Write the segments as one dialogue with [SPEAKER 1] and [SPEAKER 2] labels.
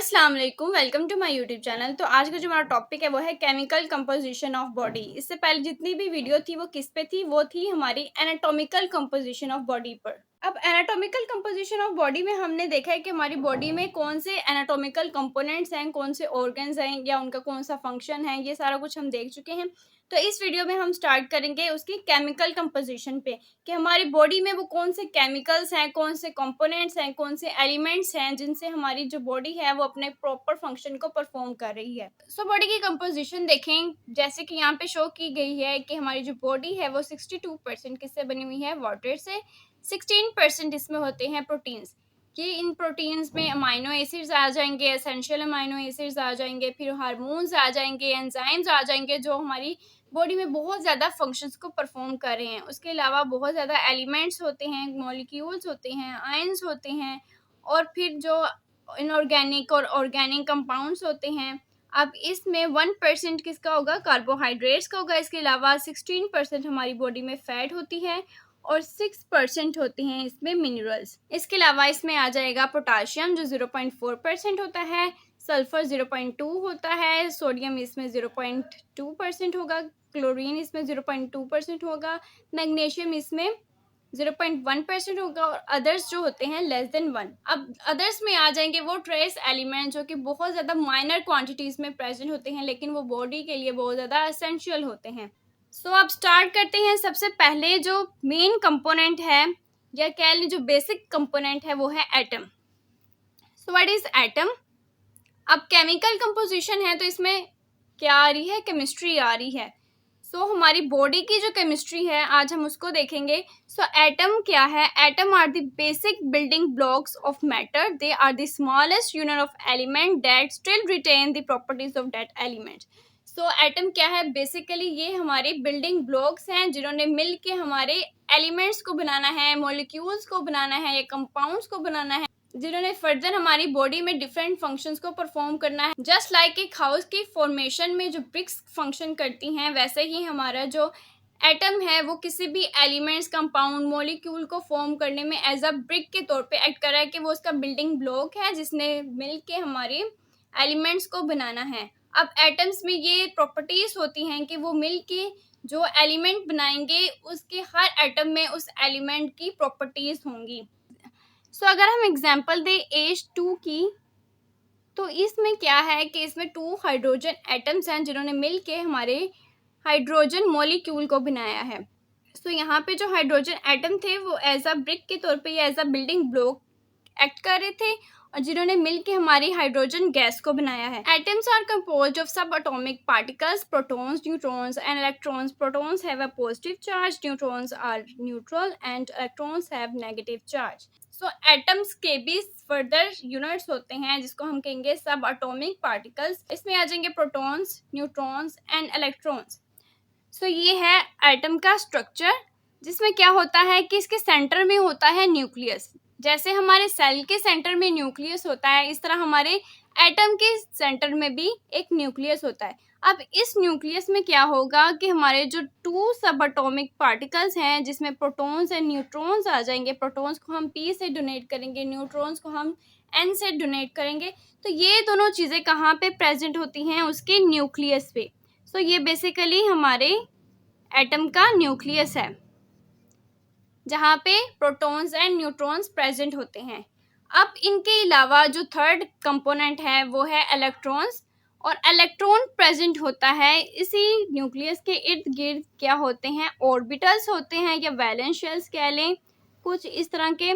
[SPEAKER 1] अस्सलाम वालेकुम, welcome to my YouTube channel. तो आज का जो हमारा टॉपिक है वो है केमिकल कंपोजिशन ऑफ बॉडी। इससे पहले जितनी भी वीडियो थी वो किस पे थी, वो थी हमारी एनाटॉमिकल कंपोजिशन ऑफ बॉडी पर। अब एनाटॉमिकल कंपोजिशन ऑफ बॉडी में हमने देखा है कि हमारी बॉडी में कौन से एनाटॉमिकल कंपोनेंट्स हैं, कौन से ऑर्गन्स हैं या उनका कौन सा फंक्शन है, ये सारा कुछ हम देख चुके हैं। तो इस वीडियो में हम स्टार्ट करेंगे उसकी केमिकल कंपोजिशन पे कि हमारी बॉडी में वो कौन से केमिकल्स हैं, कौन से कंपोनेंट्स हैं, कौन से एलिमेंट्स हैं जिनसे हमारी जो बॉडी है वो अपने प्रॉपर फंक्शन को परफॉर्म कर रही है। सो बॉडी की कंपोजिशन देखें, जैसे कि यहाँ पे शो की गई है कि हमारी जो बॉडी है वो 62% किससे बनी हुई है, वाटर से। 16% इसमें होते हैं प्रोटीन्स, कि इन प्रोटीन्स में अमाइनो एसिड्स आ जाएंगे, एसेंशियल अमाइनो एसिड्स आ जाएंगे, फिर हार्मोन्स आ जाएंगे, एंजाइम्स आ जाएंगे जो हमारी बॉडी में बहुत ज़्यादा फंक्शंस को परफॉर्म कर रहे हैं। उसके अलावा बहुत ज़्यादा एलिमेंट्स होते हैं, मॉलिक्यूल्स होते हैं, आयंस होते हैं, और फिर जो इनऑर्गेनिक और ऑर्गेनिक कंपाउंड्स होते हैं। अब इसमें 1% किसका होगा, कार्बोहाइड्रेट्स का होगा। इसके अलावा 16% हमारी बॉडी में फैट होती है और 6% होते हैं इसमें मिनरल्स। इसके अलावा इसमें आ जाएगा पोटाशियम जो 0.4% होता है, सल्फर 0.2 होता है, सोडियम इसमें 0.2% होगा, क्लोरीन इसमें 0.2% होगा, मैग्नीशियम इसमें 0.1% होगा, और अदर्स जो होते हैं लेस देन 1। अब अदर्स में आ जाएंगे वो ट्रेस एलिमेंट जो कि बहुत ज़्यादा माइनर क्वांटिटीज में प्रेजेंट होते हैं, लेकिन वो बॉडी के लिए बहुत ज़्यादा एसेंशियल होते हैं। सो अब स्टार्ट करते हैं। सबसे पहले जो मेन कंपोनेंट है या कह लें जो बेसिक कंपोनेंट है वो है atom. So what is atom. अब केमिकल कंपोजिशन है तो इसमें क्या आ रही है, केमिस्ट्री आ रही है। सो हमारी बॉडी की जो केमिस्ट्री है आज हम उसको देखेंगे। सो एटम क्या है, atom are the basic building blocks of matter. They are the smallest unit of element that still retain the properties of that element. So atom क्या है, बेसिकली ये हमारे बिल्डिंग ब्लॉक्स हैं जिन्होंने मिल के हमारे एलिमेंट्स को बनाना है, मॉलिक्यूल्स को बनाना है या कंपाउंड्स को बनाना है, जिन्होंने फर्दर हमारी बॉडी में डिफरेंट फंक्शंस को परफॉर्म करना है। जस्ट लाइक एक हाउस की फॉर्मेशन में जो ब्रिक्स फंक्शन करती हैं, वैसे ही हमारा जो एटम है वो किसी भी एलिमेंट्स, कंपाउंड, मॉलिक्यूल को फॉर्म करने में एज अ ब्रिक के तौर पे एक्ट कर रहा है, कि वो उसका बिल्डिंग ब्लॉक है जिसने मिल के हमारे एलिमेंट्स को बनाना है। अब एटम्स में ये प्रॉपर्टीज होती हैं कि वो मिल के जो एलिमेंट बनाएंगे उसके हर एटम में उस एलिमेंट की प्रॉपर्टीज होंगी। सो अगर हम एग्जांपल दें H2 की, तो इसमें क्या है कि इसमें 2 हाइड्रोजन एटम्स हैं जिन्होंने मिल के हमारे हाइड्रोजन मॉलिक्यूल को बनाया है। सो यहाँ पे जो हाइड्रोजन एटम थे वो एज अ ब्रिक के तौर पे या as a building block act कर रहे थे, और जिन्होंने मिलकर हमारी हाइड्रोजन गैस को बनाया है। Atoms are composed of sub atomic particles, protons, neutrons and electrons. Protons have a positive charge, neutrons are neutral and electrons have negative charge. So atoms के भी फर्दर यूनिट्स होते हैं जिसको हम कहेंगे सब एटॉमिक पार्टिकल्स। इसमें आ जाएंगे प्रोटॉन्स, न्यूट्रॉन्स एंड इलेक्ट्रॉन्स। सो ये है एटम का स्ट्रक्चर, जिसमें क्या होता है कि इसके सेंटर में होता है न्यूक्लियस। जैसे हमारे सेल के सेंटर में न्यूक्लियस होता है, इस तरह हमारे एटम के सेंटर में भी एक न्यूक्लियस होता है। अब इस न्यूक्लियस में क्या होगा कि हमारे जो 2 सब एटॉमिक पार्टिकल्स हैं जिसमें प्रोटॉन्स एंड न्यूट्रॉन्स आ जाएंगे। प्रोटॉन्स को हम P से डोनेट करेंगे, न्यूट्रॉन्स को हम N से डोनेट करेंगे। तो ये दोनों चीज़ें कहाँ पे प्रेजेंट होती हैं, उसके न्यूक्लियस पे। सो ये बेसिकली हमारे एटम का न्यूक्लियस है जहाँ पे प्रोटॉन्स एंड न्यूट्रॉन्स प्रेजेंट होते हैं। अब इनके अलावा जो थर्ड कंपोनेंट है वो है इलेक्ट्रॉन्स, और इलेक्ट्रॉन प्रेजेंट होता है इसी न्यूक्लियस के इर्द गिर्द। क्या होते हैं, ऑर्बिटल्स होते हैं या वैलेंस शेल्स कह लें, कुछ इस तरह के।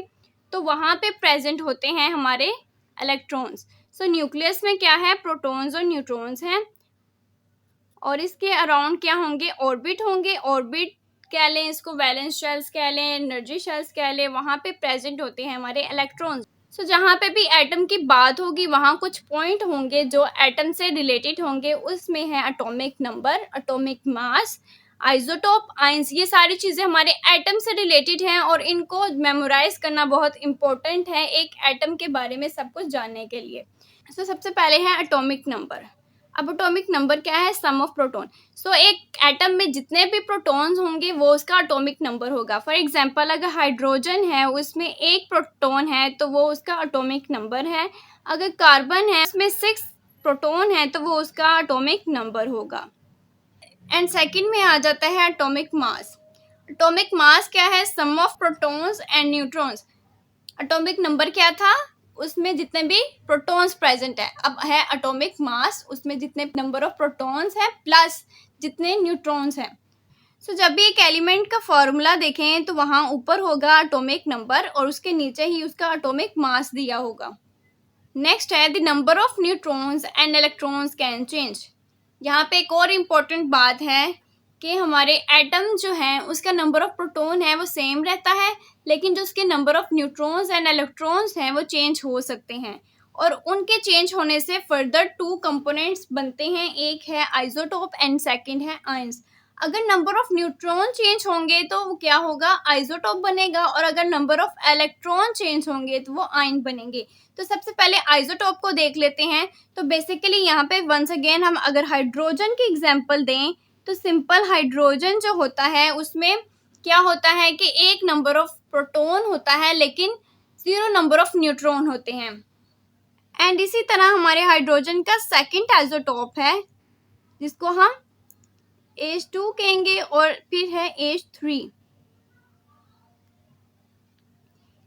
[SPEAKER 1] तो वहाँ पे प्रेजेंट होते हैं हमारे इलेक्ट्रॉन्स। सो न्यूक्लियस में क्या है, प्रोटॉन्स और न्यूट्रॉन्स हैं, और इसके अराउंड क्या होंगे, ऑर्बिट होंगे। ऑर्बिट कह लें इसको, वैलेंस शेल्स कह लें, एनर्जी शेल्स कह लें, वहाँ पे प्रेजेंट होते हैं हमारे इलेक्ट्रॉन्स। सो जहाँ पे भी एटम की बात होगी वहाँ कुछ पॉइंट होंगे जो एटम से रिलेटेड होंगे। उसमें है atomic number, atomic mass, isotope, ions. ये सारी चीज़ें हमारे एटम से रिलेटेड हैं और इनको मेमोराइज करना बहुत इंपॉर्टेंट है एक एटम के बारे में सब कुछ जानने के लिए। सो सबसे पहले है एटॉमिक नंबर। अब एटॉमिक नंबर क्या है? Sum of proton. सो एक एटम में जितने भी प्रोटॉन्स होंगे वो उसका एटॉमिक नंबर होगा। फॉर एग्जांपल अगर हाइड्रोजन है उसमें एक प्रोटॉन है तो वो उसका एटॉमिक नंबर है। अगर कार्बन है उसमें 6 प्रोटॉन है तो वो उसका एटॉमिक नंबर होगा। एंड सेकंड में आ जाता है एटॉमिक मास। एटॉमिक मास क्या है? Sum of protons and neutrons. Atomic number क्या था? उसमें जितने भी प्रोटॉन्स प्रेजेंट है। अब है एटॉमिक मास, उसमें जितने नंबर ऑफ प्रोटॉन्स है प्लस जितने न्यूट्रॉन्स हैं। सो जब भी एक एलिमेंट का फॉर्मूला देखें तो वहां ऊपर होगा एटॉमिक नंबर और उसके नीचे ही उसका एटॉमिक मास दिया होगा। नेक्स्ट है the number of neutrons and electrons can change. यहाँ पे एक और इम्पोर्टेंट बात है कि हमारे एटम जो है उसका नंबर ऑफ प्रोटॉन है वो सेम रहता है, लेकिन जो उसके number of neutrons and electrons हैं वो चेंज हो सकते हैं। और उनके चेंज होने से फर्दर 2 कंपोनेंट्स बनते हैं, एक है आइसोटोप एंड सेकंड है आयंस। अगर नंबर ऑफ न्यूट्रॉन चेंज होंगे तो वो क्या होगा? आइसोटोप बनेगा, और अगर नंबर ऑफ इलेक्ट्रॉन चेंज होंगे तो वो आयन बनेंगे। तो सबसे पहले आइसोटोप को देख लेते हैं। तो बेसिकली यहाँ पे वंस अगेन हम अगर हाइड्रोजन की एग्जांपल दें तो सिंपल हाइड्रोजन जो होता है उसमें क्या होता है कि एक नंबर ऑफ प्रोटॉन होता है लेकिन 0 नंबर ऑफ न्यूट्रॉन होते हैं। एंड इसी तरह हमारे हाइड्रोजन का सेकंड आइसोटोप है जिसको हम H2 कहेंगे, और फिर है H3।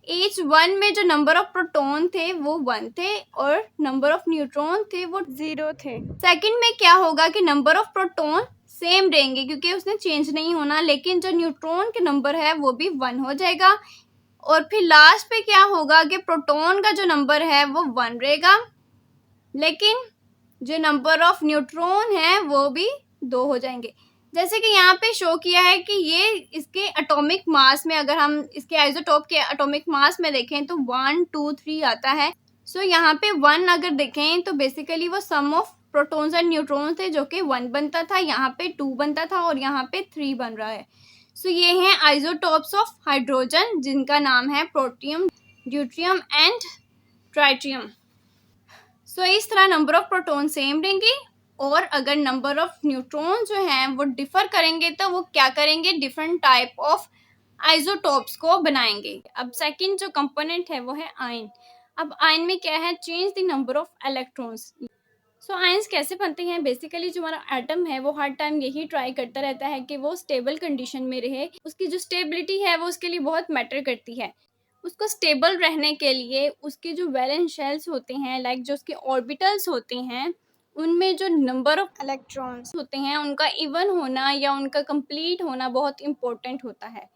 [SPEAKER 1] H1 में जो नंबर ऑफ प्रोटॉन थे वो 1 थे और नंबर ऑफ न्यूट्रॉन थे वो 0 थे। सेकंड में क्या होगा कि नंबर ऑफ प्रोटॉन सेम रहेंगे क्योंकि उसने चेंज नहीं होना, लेकिन जो न्यूट्रॉन के नंबर है वो भी 1 हो जाएगा। और फिर लास्ट पे क्या होगा कि प्रोटॉन का जो नंबर है वो 1 रहेगा, लेकिन जो नंबर ऑफ न्यूट्रॉन है वो भी 2 हो जाएंगे। जैसे कि यहाँ पे शो किया है कि ये इसके एटॉमिक मास में, अगर हम इसके आइसोटोप के एटॉमिक मास में देखें तो 1 2 3 आता है। सो यहाँ पे 1 अगर देखें तो बेसिकली वो सम ऑफ प्रोटॉन्स एंड न्यूट्रॉन्स थे जो कि 1 बनता था, यहाँ पे 2 बनता था और यहाँ पे 3 बन रहा है। सो ये हैं आइसोटोप्स ऑफ हाइड्रोजन जिनका नाम है प्रोटियम, ड्यूट्रियम एंड ट्राइटियम। सो इस तरह नंबर ऑफ प्रोटॉन सेम रहेंगे, और अगर नंबर ऑफ न्यूट्रॉन जो हैं वो डिफर करेंगे तो वो क्या करेंगे? डिफरेंट टाइप ऑफ आइसोटोप्स को बनाएंगे। अब सेकंड जो कंपोनेंट है वो है आयन। अब आयन में क्या है? Change the number of electrons. So ions कैसे बनते हैं? बेसिकली जो हमारा एटम है वो हर टाइम यही ट्राई करता रहता है कि वो स्टेबल कंडीशन में रहे। उसकी जो स्टेबिलिटी है वो उसके लिए बहुत मैटर करती है। उसको स्टेबल रहने के लिए उसके जो वैलेंस शेल्स होते हैं, लाइक जो उसके ऑर्बिटल्स होते हैं, उनमें जो नंबर ऑफ इलेक्ट्रॉन्स होते हैं उनका इवन होना या उनका कंप्लीट होना बहुत इम्पोर्टेंट होता है।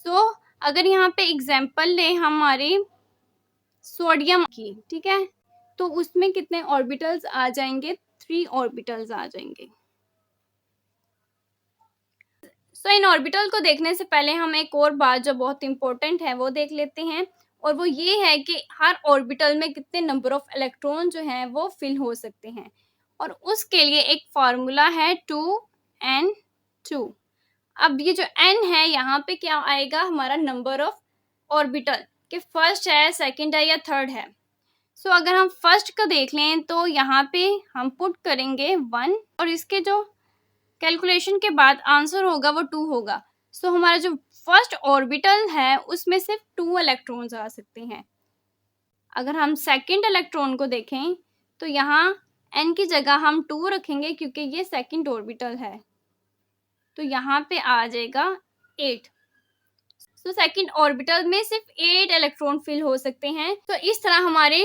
[SPEAKER 1] सो अगर यहाँ पे एग्जांपल लें हमारे सोडियम की, ठीक है, तो उसमें कितने ऑर्बिटल्स आ जाएंगे? 3 ऑर्बिटल्स आ जाएंगे। सो इन ऑर्बिटल को देखने से पहले हम एक और बात जो बहुत इंपॉर्टेंट है वो देख लेते हैं, और वो ये है कि हर ऑर्बिटल में कितने नंबर ऑफ इलेक्ट्रॉन जो हैं वो फिल हो सकते हैं, और उसके लिए एक फार्मूला है 2n2। अब ये जो n है यहाँ पे क्या आएगा? हमारा नंबर ऑफ ऑर्बिटल कि फर्स्ट है, सेकंड है या थर्ड है। सो अगर हम फर्स्ट का देख लें तो यहाँ पे हम पुट करेंगे 1, और इसके जो कैलकुलेशन के बाद आंसर होगा वो 2 होगा। सो हमारा जो फर्स्ट ऑर्बिटल है उसमें सिर्फ 2 इलेक्ट्रॉन्स आ सकते हैं। अगर हम सेकंड इलेक्ट्रॉन को देखें तो यहाँ n की जगह हम 2 रखेंगे क्योंकि ये सेकंड ऑर्बिटल है, तो यहाँ पे आ जाएगा 8। तो सेकंड ऑर्बिटल में सिर्फ 8 इलेक्ट्रॉन फिल हो सकते हैं। तो इस तरह हमारे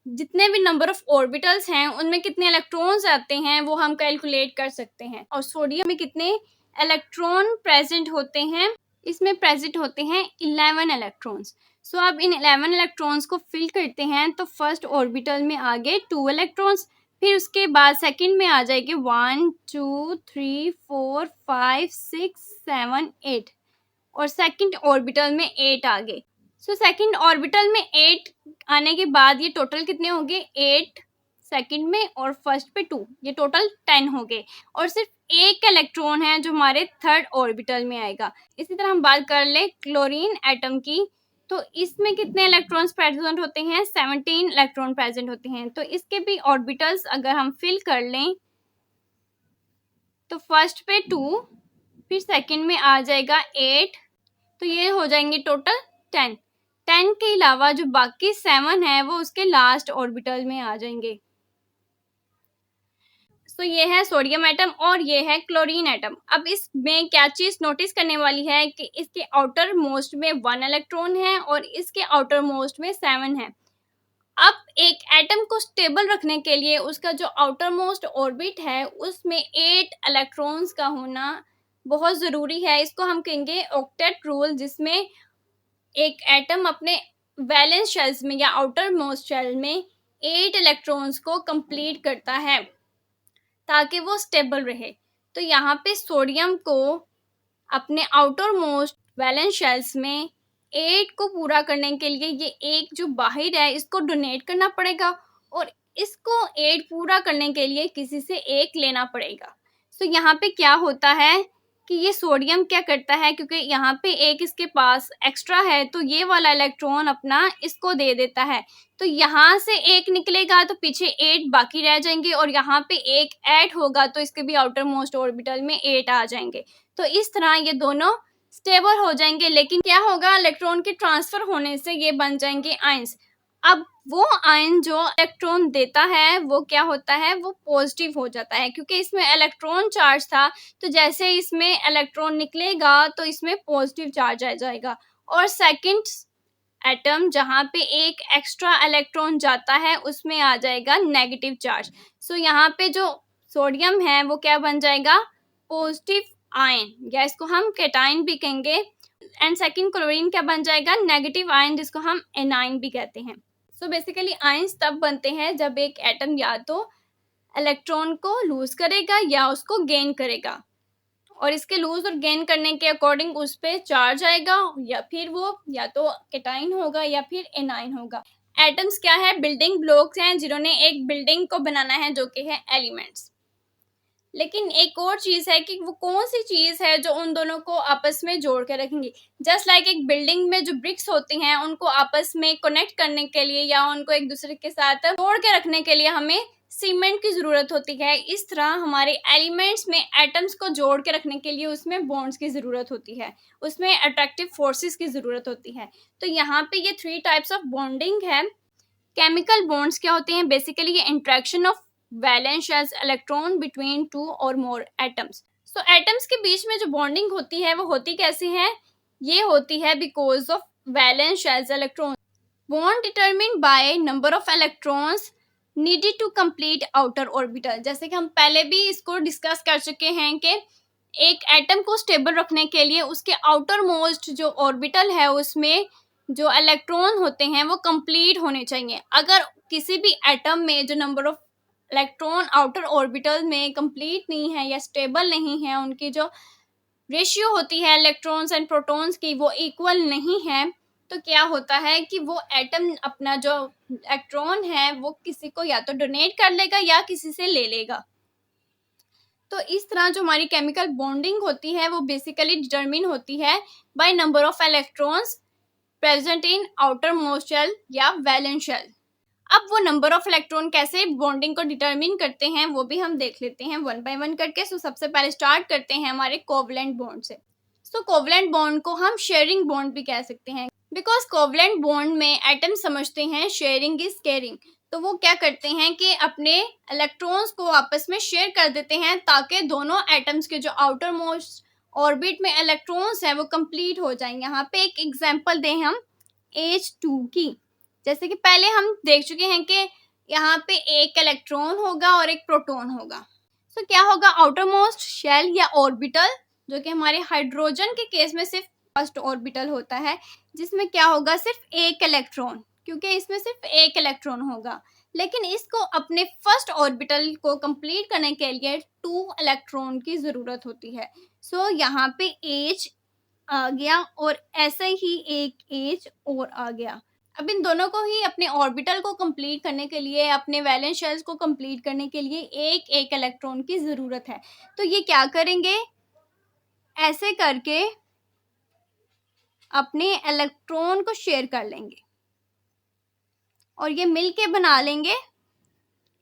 [SPEAKER 1] जितने भी नंबर ऑफ ऑर्बिटल्स हैं उनमें कितने इलेक्ट्रॉन्स आते हैं वो हम कैलकुलेट कर सकते हैं। और सोडियम में कितने इलेक्ट्रॉन प्रेजेंट होते हैं? इसमें प्रेजेंट होते हैं 11 इलेक्ट्रॉन्स। सो अब इन 11 इलेक्ट्रॉन्स को फिल करते हैं तो फर्स्ट ऑर्बिटल में आ गए 2 इलेक्ट्रॉन्स, फिर उसके बाद सेकंड में आ जाएंगे 1 2 3 4 5 6 7 8, और सेकंड ऑर्बिटल में 8 आ गए। सो सेकंड ऑर्बिटल में 8 आने के बाद ये टोटल कितने हो गए? 8 सेकंड में और फर्स्ट पे 2, ये टोटल 10 हो गए, और सिर्फ एक इलेक्ट्रॉन है जो हमारे थर्ड ऑर्बिटल में आएगा। इसी तरह हम बात कर ले क्लोरीन एटम की, तो इसमें कितने इलेक्ट्रॉन्स प्रेजेंट होते हैं? 17 इलेक्ट्रॉन प्रेजेंट होते हैं। तो इसके भी ऑर्बिटल्स अगर हम फिल कर लें तो फर्स्ट पे 2, फिर सेकंड में आ जाएगा 8, तो ये हो जाएंगे टोटल 10। 10 के अलावा जो बाकी 7 है वो उसके लास्ट ऑर्बिटल में आ जाएंगे। तो ये है सोडियम एटम और ये है क्लोरीन एटम। अब इसमें क्या चीज नोटिस करने वाली है कि इसके आउटर मोस्ट में 1 इलेक्ट्रॉन है और इसके आउटर मोस्ट में 7 है। अब एक एटम को स्टेबल रखने के लिए उसका जो आउटर मोस्ट ऑर्बिट है उसमें 8 इलेक्ट्रॉन्स का होना बहुत जरूरी है। इसको हम कहेंगे ऑक्टेट रूल, जिसमें एक एटम अपने वैलेंस शेल्स में या आउटर मोस्ट शेल में 8 इलेक्ट्रॉन्स को कंप्लीट करता है ताकि वो स्टेबल रहे। तो यहाँ पे सोडियम को अपने आउटर मोस्ट वैलेंस शेल्स में 8 को पूरा करने के लिए ये एक जो बाहर है इसको डोनेट करना पड़ेगा और इसको 8 पूरा करने के लिए किसी से एक लेना पड़ेगा। तो यहाँ पे क्या होता है कि ये सोडियम क्या करता है, क्योंकि यहाँ पे एक इसके पास एक्स्ट्रा है तो ये वाला इलेक्ट्रॉन अपना इसको दे देता है। तो यहाँ से एक निकलेगा तो पीछे 8 बाकी रह जाएंगे और यहाँ पे एक ऐड होगा तो इसके भी आउटर मोस्ट ऑर्बिटल में 8 आ जाएंगे। तो इस तरह ये दोनों स्टेबल हो जाएंगे। लेकिन क्या होगा, इलेक्ट्रॉन के ट्रांसफर होने से ये बन जाएंगे आयंस। अब वो आयन जो इलेक्ट्रॉन देता है वो क्या होता है, वो पॉजिटिव हो जाता है, क्योंकि इसमें इलेक्ट्रॉन चार्ज था। तो जैसे इसमें इलेक्ट्रॉन निकलेगा तो इसमें पॉजिटिव चार्ज आ जाएगा और सेकंड एटम जहाँ पे एक एक्स्ट्रा इलेक्ट्रॉन जाता है उसमें आ जाएगा नेगेटिव चार्ज। सो यहाँ पे जो सोडियम है वो क्या बन जाएगा, पॉजिटिव आयन, या इसको हम कैटायन भी कहेंगे। एंड सेकंड क्लोरीन क्या बन जाएगा, नेगेटिव आयन, जिसको हम एनाइन भी कहते हैं। सो बेसिकली आयंस तब बनते हैं जब एक एटम या तो इलेक्ट्रॉन को लूज करेगा या उसको गेन करेगा और इसके लूज और गेन करने के अकॉर्डिंग उस पर चार्ज आएगा, या फिर वो या तो कैटायन होगा या फिर एनाइन होगा। एटम्स क्या है, बिल्डिंग ब्लॉक्स हैं जिन्होंने एक बिल्डिंग को बनाना है जो कि है एलिमेंट्स। लेकिन एक और चीज है कि वो कौन सी चीज है जो उन दोनों को आपस में जोड़ के रखेंगी। जस्ट लाइक एक बिल्डिंग में जो ब्रिक्स होती हैं उनको आपस में कनेक्ट करने के लिए या उनको एक दूसरे के साथ जोड़ के रखने के लिए हमें सीमेंट की जरूरत होती है। इस तरह हमारे एलिमेंट्स में एटम्स को जोड़ के रखने के लिए उसमें बॉन्ड्स की जरूरत होती है, उसमें अट्रैक्टिव फोर्सेस की जरूरत होती है। तो यहाँ पे ये 3 टाइप्स ऑफ बॉन्डिंग है। केमिकल बॉन्ड्स क्या होते हैं, बेसिकली ये interaction of valence shells electron between 2 or more atoms. So atoms के बीच में जो बॉन्डिंग होती है वो होती कैसे है, ये होती है because of valence shells electron. Bond determined by number of electrons needed to complete outer orbital. जैसे कि हम पहले भी इसको डिस्कस कर चुके हैं कि एक एटम को स्टेबल रखने के लिए उसके आउटर मोस्ट जो ऑर्बिटल है उसमें जो इलेक्ट्रॉन होते हैं वो कंप्लीट होने चाहिए। अगर किसी भी एटम में जो number of electron outer orbital में कंप्लीट नहीं है या स्टेबल नहीं है, उनकी जो रेशियो होती है इलेक्ट्रॉन्स एंड प्रोटॉन्स की वो इक्वल नहीं है, तो क्या होता है कि वो एटम अपना जो इलेक्ट्रॉन है वो किसी को या तो डोनेट कर लेगा या किसी से ले लेगा। तो इस तरह जो हमारी केमिकल बॉन्डिंग होती है वो बेसिकली डिटरमिन होती है by number of electrons present in outermost shell या वैलेंस शेल। अब वो नंबर ऑफ इलेक्ट्रॉन कैसे बॉन्डिंग को डिटरमिन करते हैं वो भी हम देख लेते हैं वन बाय वन करके। सो सबसे पहले स्टार्ट करते हैं हमारे कोवलेंट बॉन्ड से। सो कोवलेंट बॉन्ड को हम शेयरिंग बॉन्ड भी कह सकते हैं, बिकॉज कोवलेंट बॉन्ड में एटम समझते हैं शेयरिंग इज केयरिंग। तो वो क्या करते हैं कि अपने इलेक्ट्रॉन्स को आपस में शेयर कर देते हैं ताकि दोनों एटम्स के जो आउटर मोस्ट ऑर्बिट में इलेक्ट्रॉन्स हैं वो कंप्लीट हो जाएं। यहाँ पे एक एग्जांपल दें हम H2 की। जैसे कि पहले हम देख चुके हैं कि यहाँ पे एक इलेक्ट्रॉन होगा और एक प्रोटॉन होगा। तो क्या होगा, आउटर मोस्ट शेल या ऑर्बिटल, जो कि हमारे हाइड्रोजन के केस में सिर्फ फर्स्ट ऑर्बिटल होता है, जिसमें क्या होगा, सिर्फ एक इलेक्ट्रॉन, क्योंकि इसमें सिर्फ एक इलेक्ट्रॉन होगा। लेकिन इसको अपने फर्स्ट ऑर्बिटल को कंप्लीट करने के लिए 2 इलेक्ट्रॉन की जरूरत होती है। सो यहाँ पे H आ गया और ऐसे ही एक H और आ गया। अब इन दोनों को ही अपने ऑर्बिटल को कंप्लीट करने के लिए, अपने वैलेंस शेल्स को कंप्लीट करने के लिए एक एक इलेक्ट्रॉन की जरूरत है। तो ये क्या करेंगे, ऐसे करके अपने इलेक्ट्रॉन को शेयर कर लेंगे और ये मिलके बना लेंगे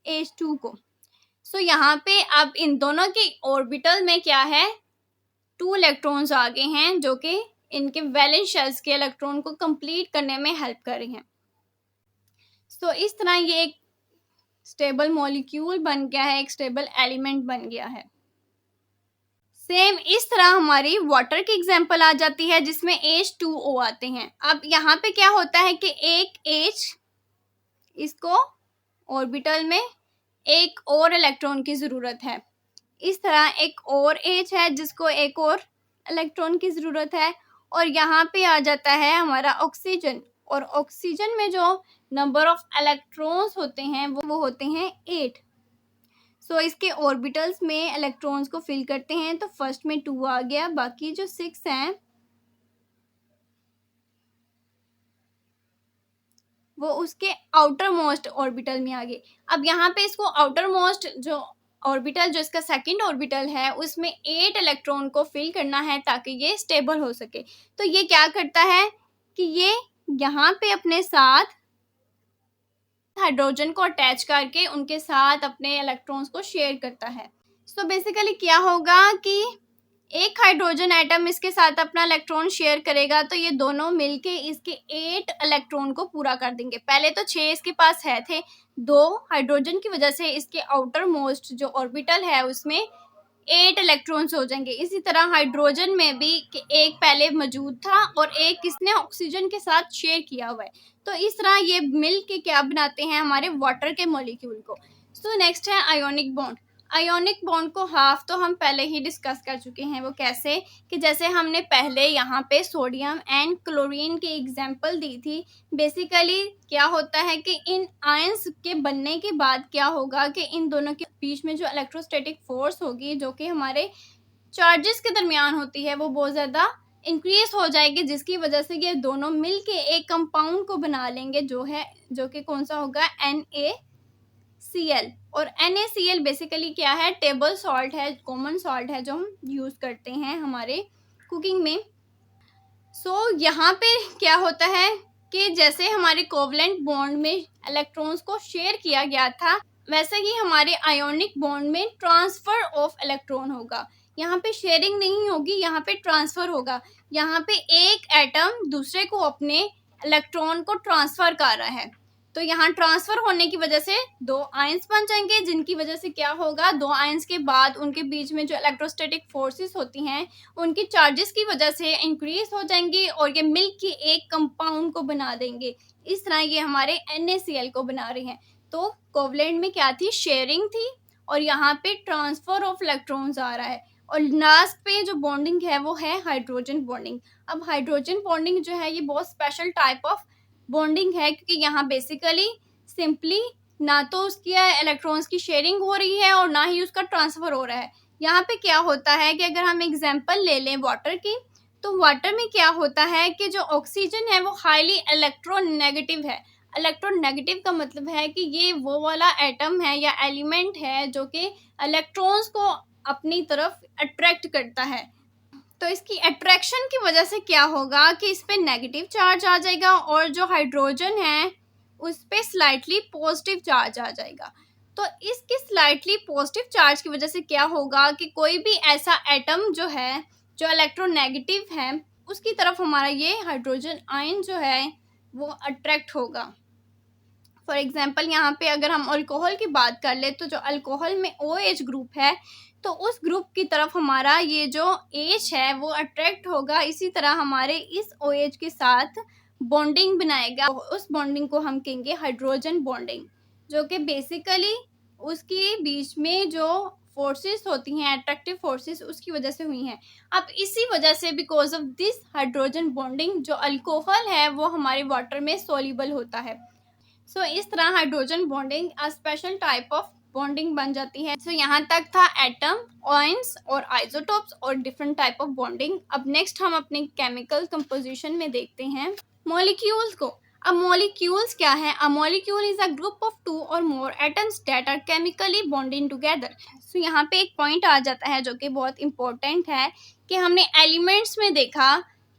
[SPEAKER 1] H2 को। सो यहाँ पे अब इन दोनों के ऑर्बिटल में क्या है, 2 इलेक्ट्रॉन्स आगे हैं जो कि इनके वैलेंस शेल्स के इलेक्ट्रॉन को कंप्लीट करने में हेल्प कर रही हैं। सो इस तरह ये एक स्टेबल मॉलिक्यूल बन गया है, एक स्टेबल एलिमेंट बन गया है। सेम इस तरह हमारी वाटर की एग्जांपल आ जाती है जिसमें H2O आते हैं। अब यहाँ पे क्या होता है कि एक H, इसको ऑर्बिटल में एक और इलेक्ट्रॉन की ज़रूरत है। इस तरह एक और H है जिसको एक और इलेक्ट्रॉन की ज़रूरत है। और यहाँ पे आ जाता है हमारा ऑक्सीजन, और ऑक्सीजन में जो नंबर ऑफ इलेक्ट्रॉन्स होते हैं वो होते हैं 8। सो इसके ऑर्बिटल्स में इलेक्ट्रॉन्स को फिल करते हैं, तो फर्स्ट में 2 आ गया, बाकी जो 6 हैं वो उसके आउटर मोस्ट ऑर्बिटल में आ गए। अब यहाँ पे इसको आउटर मोस्ट जो ऑर्बिटल, जो इसका सेकंड ऑर्बिटल है, उसमें 8 इलेक्ट्रॉन को फिल करना है ताकि ये स्टेबल हो सके। तो ये क्या करता है कि ये यहाँ पे अपने साथ हाइड्रोजन को अटैच करके उनके साथ अपने इलेक्ट्रॉन्स को शेयर करता है। सो बेसिकली क्या होगा कि एक हाइड्रोजन एटम इसके साथ अपना इलेक्ट्रॉन शेयर करेगा, तो ये दोनों मिलके इसके 8 इलेक्ट्रॉन को पूरा कर देंगे। पहले तो 6 इसके पास है थे, 2 हाइड्रोजन की वजह से इसके आउटर मोस्ट जो ऑर्बिटल है उसमें 8 इलेक्ट्रॉन्स हो जाएंगे। इसी तरह हाइड्रोजन में भी कि एक पहले मौजूद था और एक किसने ऑक्सीजन के साथ शेयर किया हुआ है। तो इस तरह ये मिल के क्या बनाते हैं, हमारे वाटर के मॉलिक्यूल को। सो नेक्स्ट है आयोनिक बॉन्ड। आयोनिक बॉन्ड को हाफ तो हम पहले ही डिस्कस कर चुके हैं। वो कैसे कि जैसे हमने पहले यहाँ पे सोडियम एंड क्लोरीन की एग्जांपल दी थी। बेसिकली क्या होता है कि इन आयंस के बनने के बाद क्या होगा कि इन दोनों के बीच में जो इलेक्ट्रोस्टैटिक फोर्स होगी, जो कि हमारे चार्जेस के दरमियान होती है, वो बहुत ज़्यादा इंक्रीज हो जाएगी, जिसकी वजह से ये दोनों मिलके एक कंपाउंड को बना लेंगे जो कि कौन सा होगा, NaCl। और NaCl बेसिकली क्या है, टेबल सॉल्ट है, कॉमन सॉल्ट है जो हम यूज़ करते हैं हमारे कुकिंग में। सो यहाँ पे क्या होता है कि जैसे हमारे कोवलेंट बॉन्ड में इलेक्ट्रॉन्स को शेयर किया गया था, वैसे ही हमारे आयोनिक बॉन्ड में ट्रांसफर ऑफ इलेक्ट्रॉन होगा। यहाँ पे शेयरिंग नहीं होगी, यहाँ पे ट्रांसफर होगा। यहाँ पे एक एटम दूसरे को अपने इलेक्ट्रॉन को ट्रांसफर कर रहा है, तो यहाँ ट्रांसफर होने की वजह से 2 आयंस बन जाएंगे, जिनकी वजह से क्या होगा, 2 आयंस के बाद उनके बीच में जो इलेक्ट्रोस्टैटिक फोर्सेस होती हैं उनकी चार्जेस की वजह से इंक्रीज हो जाएंगी और ये मिल के एक कंपाउंड को बना देंगे। इस तरह ये हमारे NaCl को बना रहे हैं। तो कोवलेंट में क्या थी, शेयरिंग थी, और यहाँ पे ट्रांसफर ऑफ इलेक्ट्रॉन्स आ रहा है। और लास्ट पे जो बॉन्डिंग है वो है हाइड्रोजन बॉन्डिंग। अब हाइड्रोजन बॉन्डिंग जो है ये बहुत स्पेशल टाइप ऑफ बॉन्डिंग है, क्योंकि यहाँ बेसिकली सिंपली ना तो उसकी इलेक्ट्रॉन्स की शेयरिंग हो रही है और ना ही उसका ट्रांसफर हो रहा है। यहाँ पे क्या होता है कि अगर हम एग्जांपल ले लें वाटर की, तो वाटर में क्या होता है कि जो ऑक्सीजन है वो हाईली इलेक्ट्रोनेगेटिव है। इलेक्ट्रोनेगेटिव का मतलब है कि ये वो वाला एटम है या एलिमेंट है जो कि इलेक्ट्रॉन्स को अपनी तरफ अट्रैक्ट करता है। तो इसकी अट्रैक्शन की वजह से क्या होगा कि इस पे नेगेटिव चार्ज आ जाएगा और जो हाइड्रोजन है उस पे स्लाइटली पॉजिटिव चार्ज आ जाएगा। तो इसकी स्लाइटली पॉजिटिव चार्ज की वजह से क्या होगा कि कोई भी ऐसा एटम जो है जो इलेक्ट्रोनेगेटिव है उसकी तरफ हमारा ये हाइड्रोजन आयन जो है वो अट्रैक्ट होगा। फॉर एग्जांपल यहाँ पे अगर हम अल्कोहल की बात कर ले, तो जो अल्कोहल में OH ग्रुप है तो उस ग्रुप की तरफ हमारा ये जो H है वो अट्रैक्ट होगा। इसी तरह हमारे इस OH के साथ बॉन्डिंग बनाएगा, उस बॉन्डिंग को हम कहेंगे हाइड्रोजन बॉन्डिंग, जो कि बेसिकली उसके बीच में जो फोर्सेस होती हैं, अट्रैक्टिव फोर्सेस, उसकी वजह से हुई हैं। अब इसी वजह से because of this hydrogen bonding जो अल्कोहल है वो हमारे वाटर में सोल्यूबल होता है। सो इस तरह hydrogen bonding a special type of bonding बन जाती है। सो यहाँ तक था एटम, आयंस और आइसोटोप्स और डिफरेंट टाइप ऑफ बॉन्डिंग। अब नेक्स्ट हम अपने केमिकल कंपोजिशन में देखते हैं मॉलिक्यूल्स को। अब मॉलिक्यूल्स क्या है? A molecule is a group of 2 or more atoms that are chemically bonding together. So यहाँ पे एक पॉइंट आ जाता है जो कि बहुत इंपॉर्टेंट है कि हमने एलिमेंट्स में देखा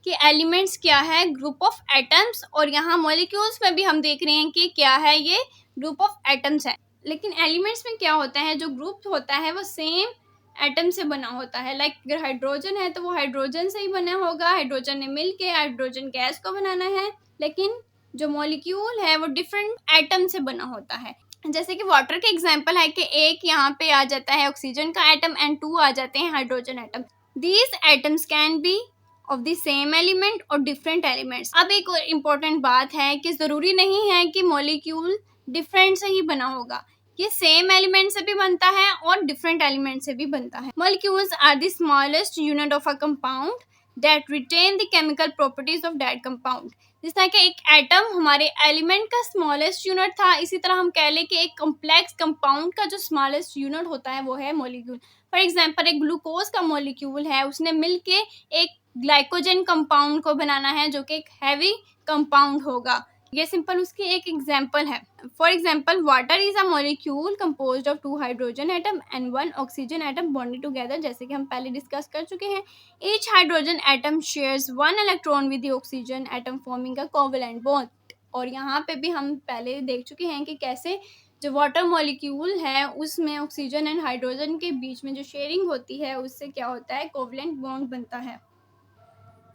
[SPEAKER 1] कि एलिमेंट्स क्या है, ग्रुप ऑफ एटम्स, और यहाँ मॉलिक्यूल्स में भी हम देख रहे हैं कि क्या है, ये ग्रुप ऑफ एटम्स है। लेकिन एलिमेंट्स में क्या होता है, जो ग्रुप होता है वो सेम एटम से बना होता है। लाइक अगर हाइड्रोजन है तो वो हाइड्रोजन से ही बना होगा, हाइड्रोजन ने मिल के हाइड्रोजन गैस को बनाना है। लेकिन जो मॉलिक्यूल है वो डिफरेंट एटम से बना होता है। जैसे कि वाटर के एग्जांपल है कि एक यहाँ पे आ जाता है ऑक्सीजन का एटम एंड 2 आ जाते हैं hydrogen atom. These atoms can be of the same element और डिफरेंट एलिमेंट्स। अब एक और इम्पोर्टेंट बात है कि जरूरी नहीं है कि मॉलिक्यूल डिफरेंट से ही बना होगा, ये सेम एलिमेंट से भी बनता है और डिफरेंट एलिमेंट से भी बनता है। Molecules are the smallest unit of a compound that retain the chemical properties of that compound. जिस तरह के एक एटम हमारे एलिमेंट का स्मॉलेस्ट यूनिट था, इसी तरह हम कह लें कि एक कॉम्प्लेक्स कंपाउंड का जो स्मॉलेस्ट यूनिट होता है वो है मॉलिक्यूल। फॉर एग्जांपल एक ग्लूकोज का मॉलिक्यूल है, उसने मिलके एक ग्लाइकोजन कंपाउंड को बनाना है जो कि एक हैवी कंपाउंड होगा। ये सिंपल उसकी एक एग्जांपल है। For example water is a molecule composed of 2 hydrogen atom and 1 oxygen atom bonded together, जैसे कि हम पहले डिस्कस कर चुके हैं। Each hydrogen atom shares 1 electron with the oxygen atom forming a covalent bond. और यहाँ पे भी हम पहले देख चुके हैं कि कैसे जो वाटर मॉलिक्यूल है उसमें ऑक्सीजन एंड हाइड्रोजन के बीच में जो शेयरिंग होती है उससे क्या होता है, कोवेलेंट बॉन्ड बनता है।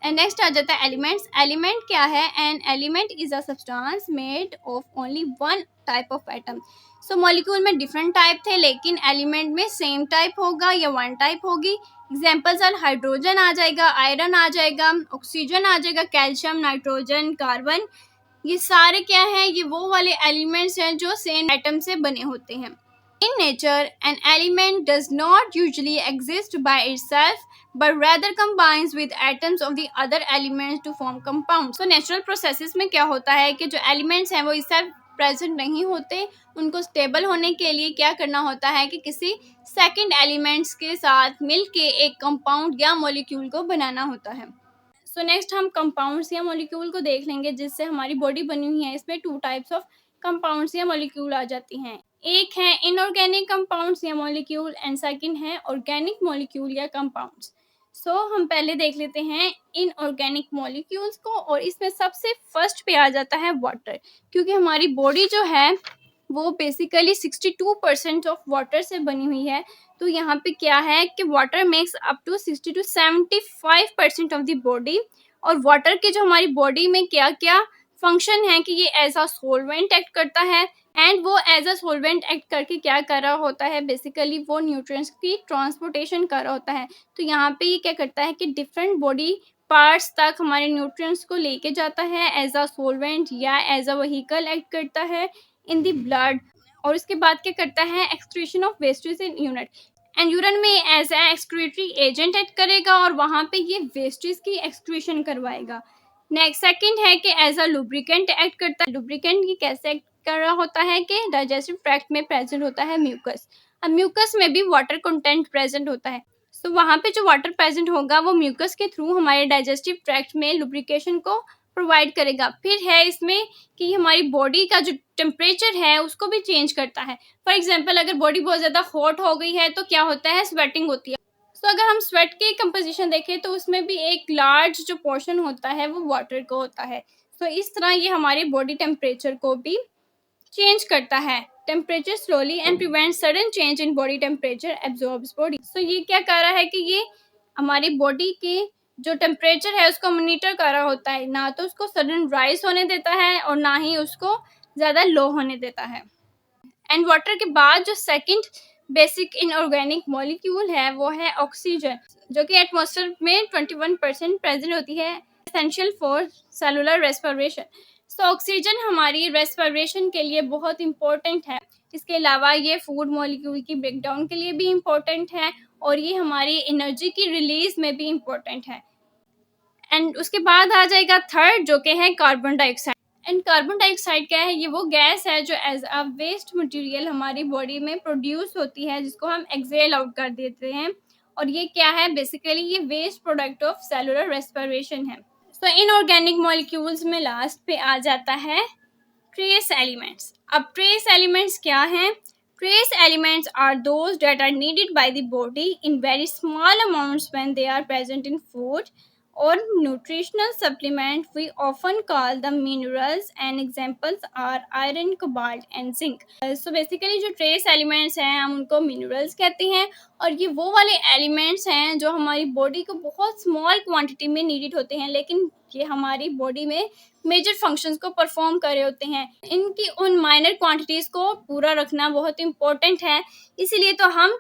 [SPEAKER 1] एंड नेक्स्ट आ जाता है एलिमेंट्स। एलिमेंट क्या है? An element is a substance made of only one type of atom. So molecule में डिफरेंट टाइप थे लेकिन एलिमेंट में सेम टाइप होगा या वन टाइप होगी। एग्जाम्पल्स आर हाइड्रोजन आ जाएगा, आयरन आ जाएगा, ऑक्सीजन आ जाएगा, कैल्शियम, नाइट्रोजन, कार्बन। ये सारे क्या है, ये वो वाले एलिमेंट्स हैं जो सेम एटम से बने होते हैं। In nature, an element does not usually exist by itself, but rather combines with atoms of the other elements to form compounds. So natural processes में क्या होता है कि जो elements हैं वो इस साथ प्रेजेंट नहीं होते, उनको स्टेबल होने के लिए क्या करना होता है कि किसी सेकंड एलिमेंट्स के साथ मिलके एक कंपाउंड या मॉलिक्यूल को बनाना होता है। सो नेक्स्ट हम कंपाउंड्स या मॉलिक्यूल को देख लेंगे जिससे हमारी बॉडी बनी हुई है। इसमें 2 टाइप्स ऑफ कंपाउंड्स या मॉलिक्यूल आ जाती हैं। एक है इनऑर्गेनिक कंपाउंड्स या मॉलिक्यूल एंड सेकंड है ऑर्गेनिक मॉलिक्यूल या कंपाउंड्स। सो हम पहले देख लेते हैं इनऑर्गेनिक मॉलिक्यूल्स को, और इसमें सबसे फर्स्ट पे आ जाता है वाटर। क्योंकि हमारी बॉडी जो है वो बेसिकली 62% ऑफ वाटर से बनी हुई है। तो यहाँ पे क्या है कि water makes up to 60 to 75% of the body. और वाटर के जो हमारी बॉडी में क्या क्या फंक्शन है कि ये एज अ सोलवेंट एक्ट करता है, एंड वो एज अ सोलवेंट एक्ट करके क्या कर रहा होता है, बेसिकली वो न्यूट्रिएंट्स की ट्रांसपोर्टेशन कर रहा होता है। तो यहाँ पे ये क्या करता है कि डिफरेंट बॉडी पार्ट्स तक हमारे न्यूट्रिएंट्स को लेके जाता है, एज अ सोलवेंट या एज अ व्हीकल एक्ट करता है इन द ब्लड। और उसके बाद क्या करता है, excretion of wastage in unit, and urine में as a excretory agent act करेगा और वहाँ पे ये वेस्टेज की एक्सक्रीशन करवाएगा। नेक्स्ट सेकंड है कि एज अ लुब्रिकेंट एक्ट करता है। लुब्रिकेंट की कैसे एक्ट कर रहा होता है कि डाइजेस्टिव ट्रैक्ट में प्रेजेंट होता है म्यूकस। अब म्यूकस में भी वाटर कंटेंट प्रेजेंट होता है। तो वहाँ पे जो वाटर प्रेजेंट होगा वो म्यूकस के थ्रू हमारे डाइजेस्टिव ट्रैक्ट में लुब्रिकेशन को प्रोवाइड करेगा। फिर है इसमें कि हमारी बॉडी का जो टेम्परेचर है उसको भी चेंज करता है। फॉर एग्जांपल अगर बॉडी बहुत ज़्यादा हॉट हो गई है तो क्या होता है, स्वेटिंग होती है। तो अगर हम स्वेट की कंपोजिशन देखें तो उसमें भी एक लार्ज जो पोर्शन होता है वो वाटर का होता है। तो इस तरह ये हमारे बॉडी टेम्परेचर को भी चेंज करता है। Temperature slowly and prevent sudden change in body temperature absorbs body. So ये क्या कर रहा है कि ये हमारी बॉडी के जो टेम्परेचर है उसको मॉनिटर कर रहा होता है, ना तो उसको सडन राइज होने देता है और ना ही उसको ज़्यादा लो होने देता है। एंड वाटर के बाद जो सेकंड बेसिक इनऑर्गेनिक मॉलिक्यूल है वो है ऑक्सीजन, जो कि एटमॉस्फेयर में 21% प्रेजेंट होती है, essential for cellular respiration. So oxygen हमारी रेस्पिरेशन के लिए बहुत इंपॉर्टेंट है। इसके अलावा ये फूड मॉलिक्यूल की ब्रेकडाउन के लिए भी इम्पोर्टेंट है और ये हमारी एनर्जी की रिलीज में भी इम्पोर्टेंट है। एंड उसके बाद आ जाएगा थर्ड जो कि है carbon dioxide. And carbon dioxide क्या है, ये वो गैस है जो एज अ वेस्ट मटेरियल हमारी बॉडी में प्रोड्यूस होती है, जिसको हम एक्सेल आउट कर देते हैं। और ये क्या है, बेसिकली ये waste product of cellular respiration है। सो इनऑर्गेनिक मॉलिक्यूल्स में लास्ट पे आ जाता है ट्रेस एलिमेंट्स। अब ट्रेस एलिमेंट्स क्या हैं? Trace elements are those that are needed by the body in very small amounts when they are present in food or nutritional supplement we often call the minerals, and examples are iron, cobalt and zinc. So basically जो trace elements हैं हम उनको minerals कहते हैं, और ये वो वाले elements हैं जो हमारी body को बहुत small quantity में needed होते हैं, लेकिन ये हमारी body में मेजर फंक्शंस को परफॉर्म कर रहे होते हैं। इनकी उन माइनर क्वांटिटीज को पूरा रखना बहुत इंपॉर्टेंट है, इसीलिए तो हम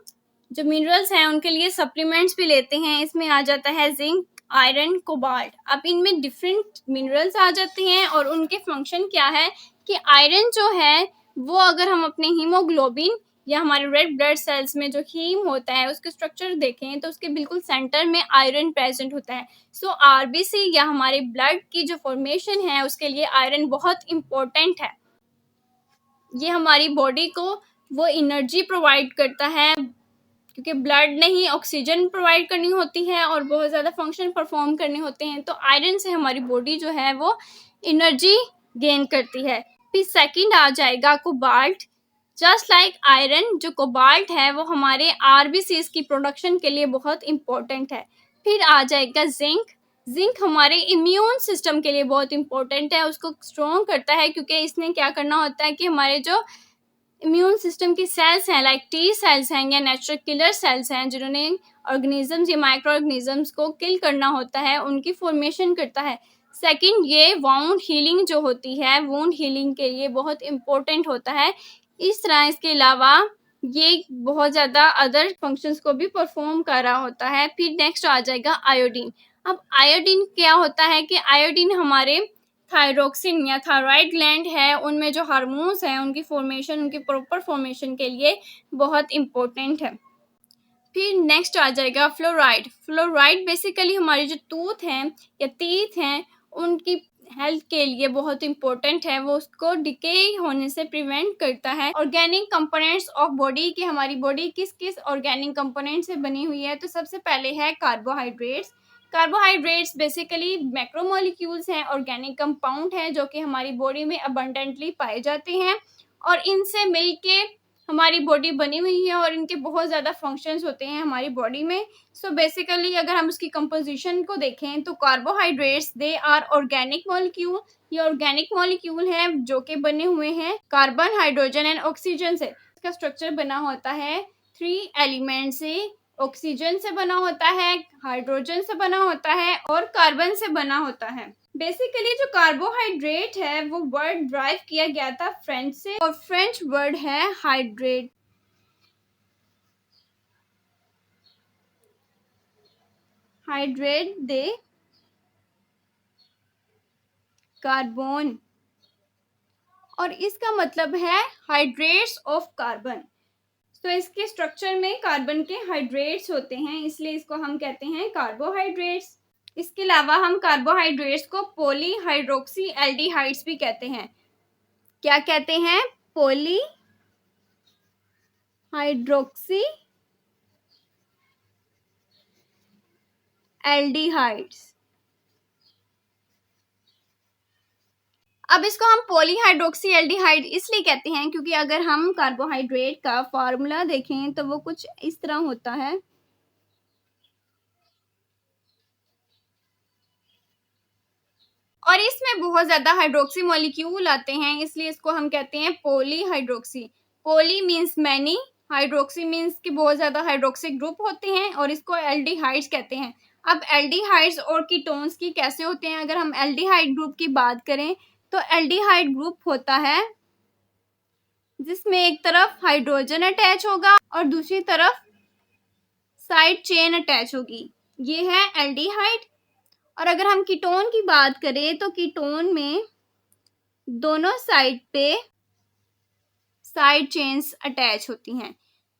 [SPEAKER 1] जो मिनरल्स हैं उनके लिए सप्लीमेंट्स भी लेते हैं। इसमें आ जाता है जिंक, आयरन, कोबाल्ट। अब इनमें डिफरेंट मिनरल्स आ जाते हैं और उनके फंक्शन क्या है कि आयरन जो है वो अगर हम अपने हीमोग्लोबिन या हमारे रेड ब्लड सेल्स में जो हीम होता है उसके स्ट्रक्चर देखें तो उसके बिल्कुल सेंटर में आयरन प्रेजेंट होता है। सो आरबीसी या हमारे ब्लड की जो फॉर्मेशन है उसके लिए आयरन बहुत इम्पोर्टेंट है। ये हमारी बॉडी को वो एनर्जी प्रोवाइड करता है, क्योंकि ब्लड ने ही ऑक्सीजन प्रोवाइड करनी होती है और बहुत ज़्यादा फंक्शन परफॉर्म करने होते हैं, तो आयरन से हमारी बॉडी जो है वो एनर्जी गेन करती है। फिर सेकंड आ जाएगा कोबाल्ट। जस्ट लाइक आयरन, जो कोबाल्ट है वो हमारे आरबीसीज की प्रोडक्शन के लिए बहुत इंपॉर्टेंट है। फिर आ जाएगा जिंक। जिंक हमारे इम्यून सिस्टम के लिए बहुत इंपॉर्टेंट है, उसको स्ट्रॉन्ग करता है, क्योंकि इसने क्या करना होता है कि हमारे जो इम्यून सिस्टम की सेल्स हैं लाइक टी सेल्स हैं या नेचुरल किलर सेल्स हैं जिन्होंने ऑर्गेनिजम्स या माइक्रो ऑर्गेनिजम्स को किल करना होता है, उनकी फॉर्मेशन करता है। सेकंड, ये वाउंड हीलिंग जो होती है, वुंड हीलिंग के लिए बहुत इंपॉर्टेंट होता है। इस तरह इसके अलावा ये बहुत ज़्यादा अदर फंक्शंस को भी परफॉर्म कर रहा होता है। फिर नेक्स्ट आ जाएगा आयोडीन। अब आयोडीन क्या होता है कि आयोडीन हमारे थायरोक्सिन या थायराइड ग्लैंड है उनमें जो हार्मोन्स हैं उनकी फॉर्मेशन, उनकी प्रॉपर फॉर्मेशन के लिए बहुत इम्पोर्टेंट है। फिर नेक्स्ट आ जाएगा फ्लोराइड। फ्लोराइड बेसिकली हमारे जो टूथ हैं या टीथ हैं उनकी हेल्थ के लिए बहुत इंपॉर्टेंट है, वो उसको डिके होने से प्रिवेंट करता है। ऑर्गेनिक कंपोनेंट्स ऑफ बॉडी की, हमारी बॉडी किस किस ऑर्गेनिक कंपोनेंट से बनी हुई है, तो सबसे पहले है कार्बोहाइड्रेट्स। कार्बोहाइड्रेट्स बेसिकली मैक्रोमोलिक्यूल्स हैं, ऑर्गेनिक कंपाउंड हैं जो कि हमारी बॉडी में अबंडेंटली पाए जाते हैं और इनसे मिलके हमारी बॉडी बनी हुई है और इनके बहुत ज़्यादा फंक्शंस होते हैं हमारी बॉडी में। सो बेसिकली अगर हम उसकी कंपोजिशन को देखें तो carbohydrates they are organic molecule. ये ऑर्गेनिक मॉलिक्यूल हैं जो कि बने हुए हैं कार्बन, हाइड्रोजन एंड ऑक्सीजन से। इसका स्ट्रक्चर बना होता है 3 एलिमेंट से। ऑक्सीजन से बना होता है, हाइड्रोजन से बना होता है और कार्बन से बना होता है। बेसिकली जो कार्बोहाइड्रेट है वो वर्ड ड्राइव किया गया था फ्रेंच से, और फ्रेंच वर्ड है हाइड्रेट। हाइड्रेट दे कार्बन, और इसका मतलब है हाइड्रेट्स ऑफ कार्बन। तो इसके स्ट्रक्चर में कार्बन के हाइड्रेट्स होते हैं, इसलिए इसको हम कहते हैं कार्बोहाइड्रेट्स। इसके अलावा हम कार्बोहाइड्रेट्स को पॉलीहाइड्रोक्सी एल्डिहाइड्स भी कहते हैं। क्या कहते हैं? Poly hydroxy aldehydes. अब इसको हम पॉलीहाइड्रोक्सी एल्डिहाइड इसलिए कहते हैं क्योंकि अगर हम कार्बोहाइड्रेट का फार्मूला देखें तो वो कुछ इस तरह होता है। और इसमें बहुत ज़्यादा हाइड्रोक्सी मॉलिक्यूल आते हैं, इसलिए इसको हम कहते हैं polyhydroxy. Poly means many, hydroxy means कि बहुत ज़्यादा हाइड्रोक्सिक ग्रुप होते हैं, और इसको एल्डिहाइड्स कहते हैं। अब एल्डिहाइड्स और कीटोन्स की कैसे होते हैं? अगर हम एल्डिहाइड ग्रुप की बात करें तो एल्डिहाइड ग्रुप होता है जिसमें एक तरफ हाइड्रोजन अटैच होगा और दूसरी तरफ साइड चेन अटैच होगी, ये है एल्डिहाइड। और अगर हम कीटोन की बात करें तो कीटोन में दोनों साइड पे साइड चेन्स अटैच होती हैं।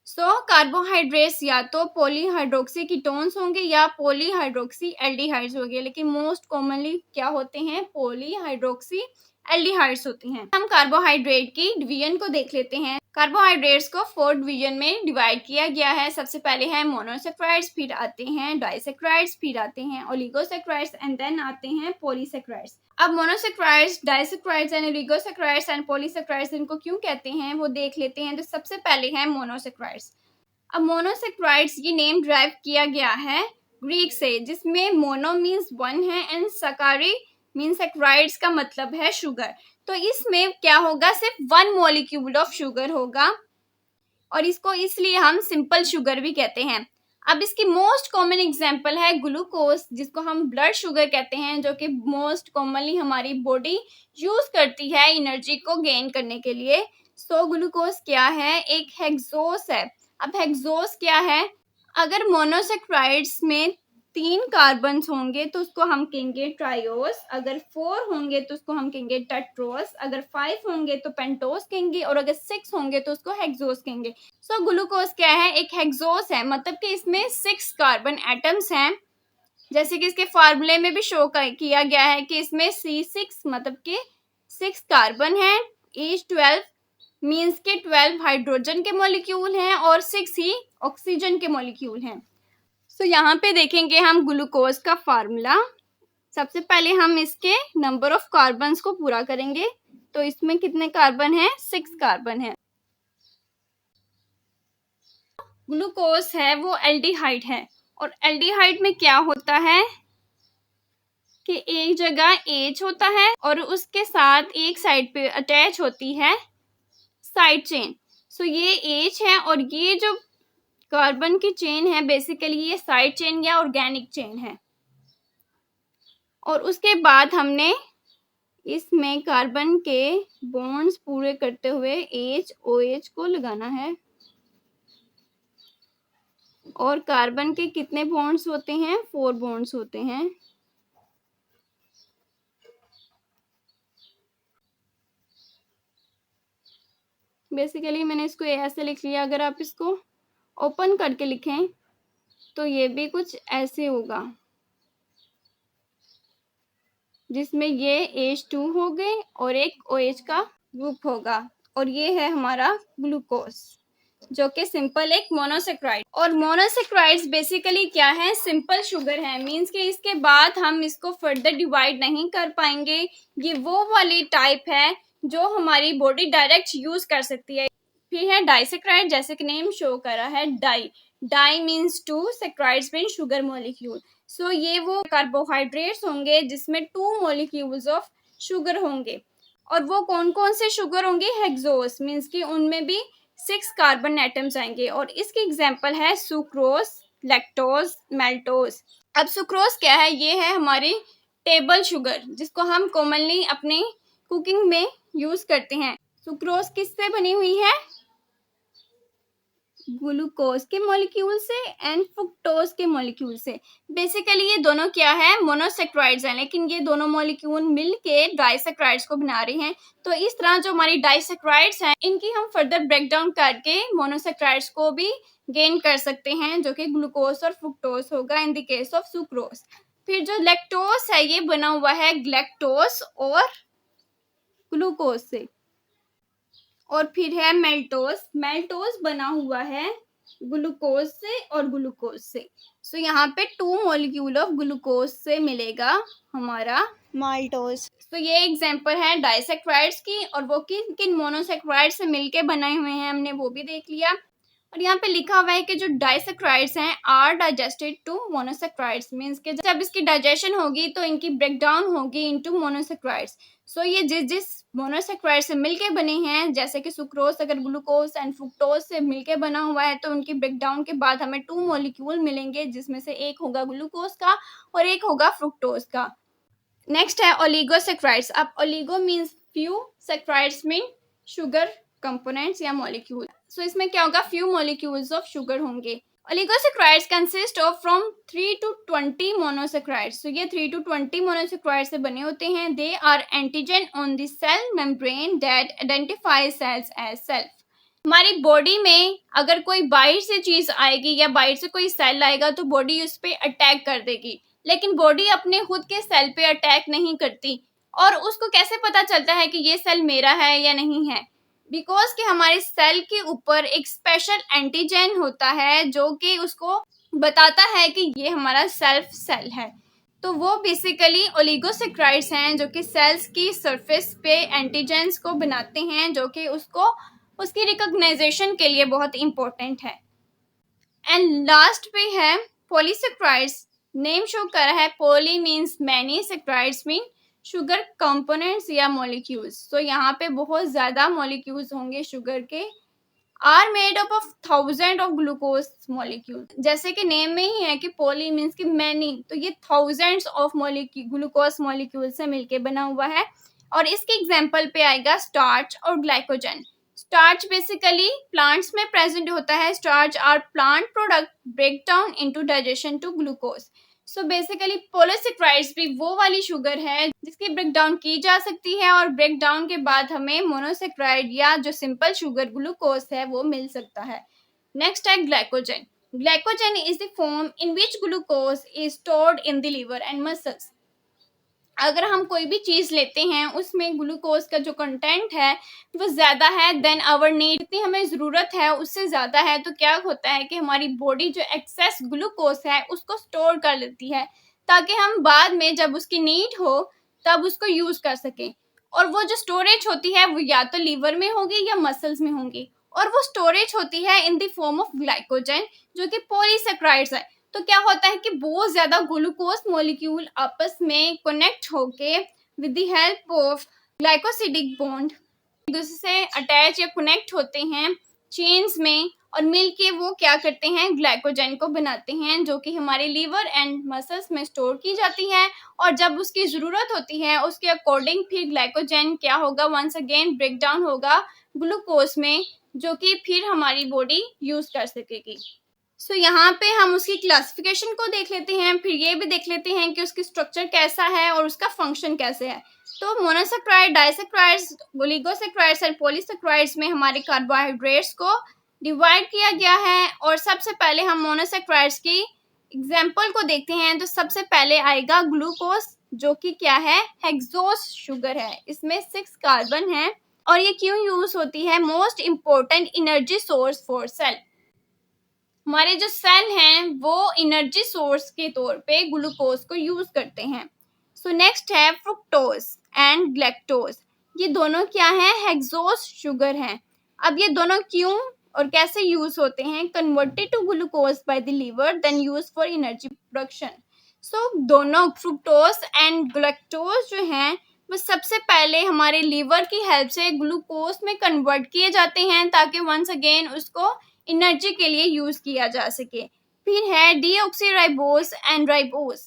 [SPEAKER 1] सो कार्बोहाइड्रेट्स या तो पॉलीहाइड्रोक्सी कीटोन्स होंगे या पॉलीहाइड्रोक्सी एल्डिहाइड्स होंगे, लेकिन मोस्ट कॉमनली क्या होते हैं? पॉलीहाइड्रोक्सी एल्डिहाइड्स होती हैं। हम कार्बोहाइड्रेट की डिवीजन को देख लेते हैं। कार्बोहाइड्रेट्स को 4 डिवीजन में डिवाइड किया गया है। सबसे पहले है मोनोसेक्राइड्स, फिर आते हैं डाइसेक्राइड्स, फिर आते हैं ओलिगोसेक्राइड्स एंड देन आते हैं पॉलीसेक्राइड्स। अब monosaccharides, disaccharides and oligosaccharides and polysaccharides इनको क्यों कहते हैं वो देख लेते हैं। तो सबसे पहले है मोनोसेक्राइड्स। अब मोनोसेक्राइड्स ये नेम ड्राइव किया गया है ग्रीक से, जिसमें मोनो मीन्स वन है एंड सकारी मीन्स सैकराइड्स का मतलब है शुगर। तो इसमें क्या होगा, सिर्फ वन मॉलिक्यूल ऑफ शुगर होगा और इसको इसलिए हम सिंपल शुगर भी कहते हैं। अब इसकी मोस्ट कॉमन एग्जांपल है ग्लूकोज, जिसको हम ब्लड शुगर कहते हैं, जो कि मोस्ट कॉमनली हमारी बॉडी यूज करती है एनर्जी को गेन करने के लिए। सो ग्लूकोज क्या है, एक हेक्सोस है। अब हेक्सोस क्या है, अगर मोनोसेक्राइड्स में 3 कार्बन होंगे तो उसको हम कहेंगे ट्रायोस, अगर 4 होंगे तो उसको हम कहेंगे टेट्रोस, अगर 5 होंगे तो पेंटोस कहेंगे और अगर 6 होंगे तो उसको हेक्सोस कहेंगे। सो ग्लूकोज क्या है, एक हेक्सोस है, मतलब कि इसमें 6 कार्बन एटम्स हैं, जैसे कि इसके फार्मूले में भी शो किया गया है कि इसमें C6 मतलब कि 6 कार्बन है, ईच 12 मीन्स के 12 हाइड्रोजन के मॉलिक्यूल हैं और 6 ही ऑक्सीजन के मॉलिक्यूल हैं। सो यहाँ पे देखेंगे हम ग्लूकोज का फार्मूला। सबसे पहले हम इसके नंबर ऑफ कार्बन्स को पूरा करेंगे, तो इसमें कितने कार्बन है, 6 कार्बन है। ग्लूकोज है वो एल्डिहाइड है और एल्डिहाइड में क्या होता है कि एक जगह एच होता है और उसके साथ एक साइड पे अटैच होती है साइड चेन। सो ये एच है और ये जो कार्बन की चेन है बेसिकली ये साइड चेन या ऑर्गेनिक चेन है। और उसके बाद हमने इसमें कार्बन के बॉन्ड्स पूरे करते हुए एच ओ एच को लगाना है। और कार्बन के कितने बॉन्ड्स होते हैं, 4 बॉन्ड्स होते हैं। बेसिकली मैंने इसको ऐसे लिख लिया, अगर आप इसको ओपन करके लिखें तो ये भी कुछ ऐसे होगा, जिसमें ये H2 हो गए और एक OH का ग्रुप होगा और ये है हमारा ग्लूकोज, जो कि सिंपल एक मोनोसेक्राइड। और मोनोसेक्राइड्स बेसिकली क्या है, सिंपल शुगर है, मींस कि इसके बाद हम इसको फर्दर डिवाइड नहीं कर पाएंगे। ये वो वाली टाइप है जो हमारी बॉडी डायरेक्ट यूज कर सकती है। फिर है डाइसेक्राइड, जैसे कि नेम शो कर रहा है di, di means 2, saccharides mean sugar molecule. So ये वो कार्बोहाइड्रेट्स होंगे जिसमें 2 मॉलिक्यूल्स ऑफ शुगर होंगे। और वो कौन कौन से शुगर होंगे, हेक्सोस मीन्स कि उनमें भी 6 कार्बन एटम्स आएंगे। और इसकी एग्जांपल है सुक्रोज, लैक्टोज, मेल्टोज। अब सुक्रोज क्या है, ये है हमारी टेबल शुगर, जिसको हम कॉमनली अपने कुकिंग में यूज करते हैं। सुक्रोज किससे बनी हुई है, ग्लूकोज के मॉलिक्यूल से एंड फ्रुक्टोज के मॉलिक्यूल से। बेसिकली ये दोनों क्या है, मोनोसेक्राइड्स हैं, लेकिन ये दोनों मॉलिक्यूल मिलके डाइसेक्राइड्स को बना रहे हैं। तो इस तरह जो हमारी डाइसेक्राइड्स हैं इनकी हम फर्दर ब्रेक डाउन करके मोनोसेक्राइड्स को भी गेन कर सकते हैं, जो कि ग्लूकोज और फ्रुक्टोज होगा in the case of sucrose. फिर जो लैक्टोज है ये बना हुआ है ग्लैक्टोज और ग्लूकोज से। और फिर है मेल्टोज, मेल्टोज बना हुआ है ग्लूकोज से और ग्लूकोज से। सो यहाँ पे 2 मॉलिक्यूल ऑफ ग्लूकोज से मिलेगा हमारा माल्टोज। तो ये एग्जांपल है डाइसेक्राइड्स की, और वो किन किन मोनोसेक्राइड से मिलके बनाए हुए हैं हमने वो भी देख लिया। और यहाँ पे लिखा हुआ है कि जो डाइसेक्राइड्स हैं are digested to monosaccharides, means के जब इसकी डाइजेशन होगी तो इनकी ब्रेक डाउन होगी इनटू मोनोसेक्राइड्स। सो ये जिस जिस मोनोसेक्राइड से मिलके बने हैं, जैसे कि सुक्रोज अगर ग्लूकोज एंड फ्रुक्टोज से मिलके बना हुआ है तो उनकी ब्रेक डाउन के बाद हमें 2 मॉलिक्यूल मिलेंगे, जिसमें से एक होगा ग्लूकोज का और एक होगा फ्रुक्टोज का। नेक्स्ट है ओलिगोसेक्राइड्स। अब oligo means few, saccharides mean sugar components या मॉलिक्यूल। सो इसमें क्या होगा, फ्यू मॉलिक्यूल्स ऑफ शुगर होंगे। Oligosaccharides consist of from 3 to 20 monosaccharides. तो ये 3 to 20 मोनोसेक्राइड्स से बने होते हैं। They are antigen on the cell membrane that identify cells as self. हमारी बॉडी में अगर कोई बाहर से चीज आएगी या बाहर से कोई सेल आएगा तो बॉडी उस पर अटैक कर देगी, लेकिन बॉडी अपने खुद के सेल पे अटैक नहीं करती। और उसको कैसे पता चलता है कि ये सेल मेरा है या नहीं है, बिकॉज कि हमारे सेल के ऊपर एक स्पेशल एंटीजन होता है जो कि उसको बताता है कि ये हमारा सेल्फ सेल है। तो वो बेसिकली ओलिगोसेक्राइड्स हैं जो कि सेल्स की सरफेस पे एंटीजेंस को बनाते हैं, जो कि उसको उसकी रिकॉग्नाइजेशन के लिए बहुत इंपॉर्टेंट है। एंड लास्ट पे है पॉलीसेक्राइड्स नेम शो कर रहा है, poly means many, saccharides mean sugar components या मॉलिक्यूल्स। तो यहाँ पे बहुत ज्यादा मॉलिक्यूल्स होंगे शुगर के, are made up of thousand of glucose molecule. जैसे कि नेम में ही है कि पॉली मीन्स कि मैनी, तो ये थाउजेंड्स ऑफ ग्लूकोज मॉलिक्यूल से मिलके बना हुआ है। और इसके एग्जाम्पल पे आएगा स्टार्च और ग्लाइकोजन। स्टार्च बेसिकली प्लांट्स में प्रेजेंट होता है। Starch are plant product break down into digestion to glucose. So basically polysaccharides भी वो वाली शुगर है जिसकी ब्रेक डाउन की जा सकती है और ब्रेक डाउन के बाद हमें मोनोसेक्राइड या जो सिंपल शुगर ग्लूकोज है वो मिल सकता है। नेक्स्ट है glycogen. Glycogen is the form in which glucose is stored in the liver and muscles. अगर हम कोई भी चीज लेते हैं उसमें ग्लूकोज का जो कंटेंट है वो ज्यादा है देन आवर नीड, जितनी हमें जरूरत है उससे ज्यादा है, तो क्या होता है कि हमारी बॉडी जो एक्सेस ग्लूकोज है उसको स्टोर कर लेती है ताकि हम बाद में जब उसकी नीड हो तब उसको यूज कर सकें। और वो जो स्टोरेज होती है वो या तो लीवर में होगी या मसल्स में होंगी, और वो स्टोरेज होती है in the form of glycogen जो कि पॉलीसेक्राइड्स है। तो क्या होता है कि बहुत ज्यादा ग्लूकोज मॉलिक्यूल आपस में कनेक्ट होके with the help of glycosidic bond एक दूसरे से अटैच या कनेक्ट होते हैं चेन्स में, और मिलके वो क्या करते हैं ग्लाइकोजन को बनाते हैं जो कि हमारे लीवर एंड मसल्स में स्टोर की जाती है। और जब उसकी जरूरत होती है उसके अकॉर्डिंग फिर ग्लाइकोजन क्या होगा, वंस अगेन ब्रेक डाउन होगा ग्लूकोज में, जो कि फिर हमारी बॉडी यूज कर सकेगी। सो यहाँ पे हम उसकी क्लासिफिकेशन को देख लेते हैं, फिर ये भी देख लेते हैं कि उसकी स्ट्रक्चर कैसा है और उसका फंक्शन कैसे है। तो मोनोसेक्राइड, डाइसेक्राइड्स, ओलिगोसेक्राइड्स और पॉलीसेक्राइड्स में हमारे कार्बोहाइड्रेट्स को डिवाइड किया गया है। और सबसे पहले हम मोनोसेक्राइड्स की एग्जाम्पल को देखते हैं। तो सबसे पहले आएगा ग्लूकोज जो कि क्या है, हेक्सोस शुगर है। इसमें 6 कार्बन है और ये क्यों यूज होती है, most important energy source for sale. हमारे जो सेल हैं वो एनर्जी सोर्स के तौर पे ग्लूकोज को यूज करते हैं। सो नेक्स्ट है फ्रुक्टोज एंड ग्लैक्टोज। ये दोनों क्या है, हेक्सोस शुगर हैं। अब ये दोनों क्यों और कैसे यूज होते हैं, converted to glucose by the liver then use for energy production. So दोनों फ्रुक्टोज एंड ग्लैक्टोज जो हैं वो सबसे पहले हमारे लीवर की हेल्प से ग्लूकोज में कन्वर्ट किए जाते हैं ताकि वंस अगेन उसको एनर्जी के लिए यूज किया जा सके। फिर है डीऑक्सीराइबोज एंड राइबोज।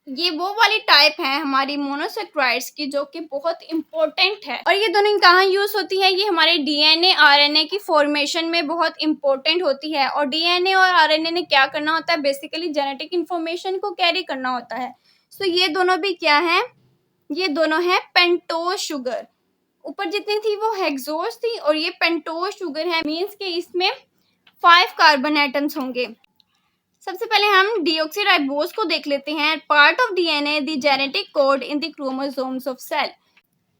[SPEAKER 1] ये वो वाली टाइप है हमारी मोनोसेक्राइड्स की जो कि बहुत इंपॉर्टेंट है। और ये दोनों कहाँ यूज होती है, ये हमारे डीएनए आरएनए की फॉर्मेशन में बहुत इंपॉर्टेंट होती है। और डीएनए और आरएनए ने क्या करना होता है, बेसिकली जेनेटिक इंफॉर्मेशन को कैरी करना होता है। सो ये दोनों भी क्या है, ये दोनों है पेंटोज शुगर। ऊपर जितनी थी वो हेक्सोस थी और ये पेंटोज शुगर है, मींस कि इसमें 5 कार्बन एटम्स होंगे। सबसे पहले हम डीऑक्सीराइबोज को देख लेते हैं। Part of DNA the genetic code in the chromosomes of cell.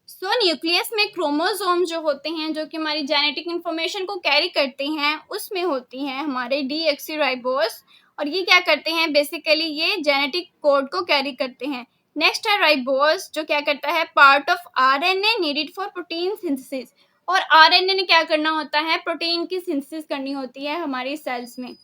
[SPEAKER 1] So nucleus में क्रोमोसोम जो होते हैं जो कि हमारी जेनेटिक इंफॉर्मेशन को कैरी करते हैं उसमें होती हैं हमारे डीऑक्सीराइबोज। और ये क्या करते हैं, बेसिकली ये जेनेटिक कोड को कैरी करते हैं। नेक्स्ट है राइबोज जो क्या करता है, part of RNA needed for protein synthesis. और आरएनए ने क्या करना होता है, प्रोटीन की सिंथेसिस करनी होती है हमारी सेल्स में।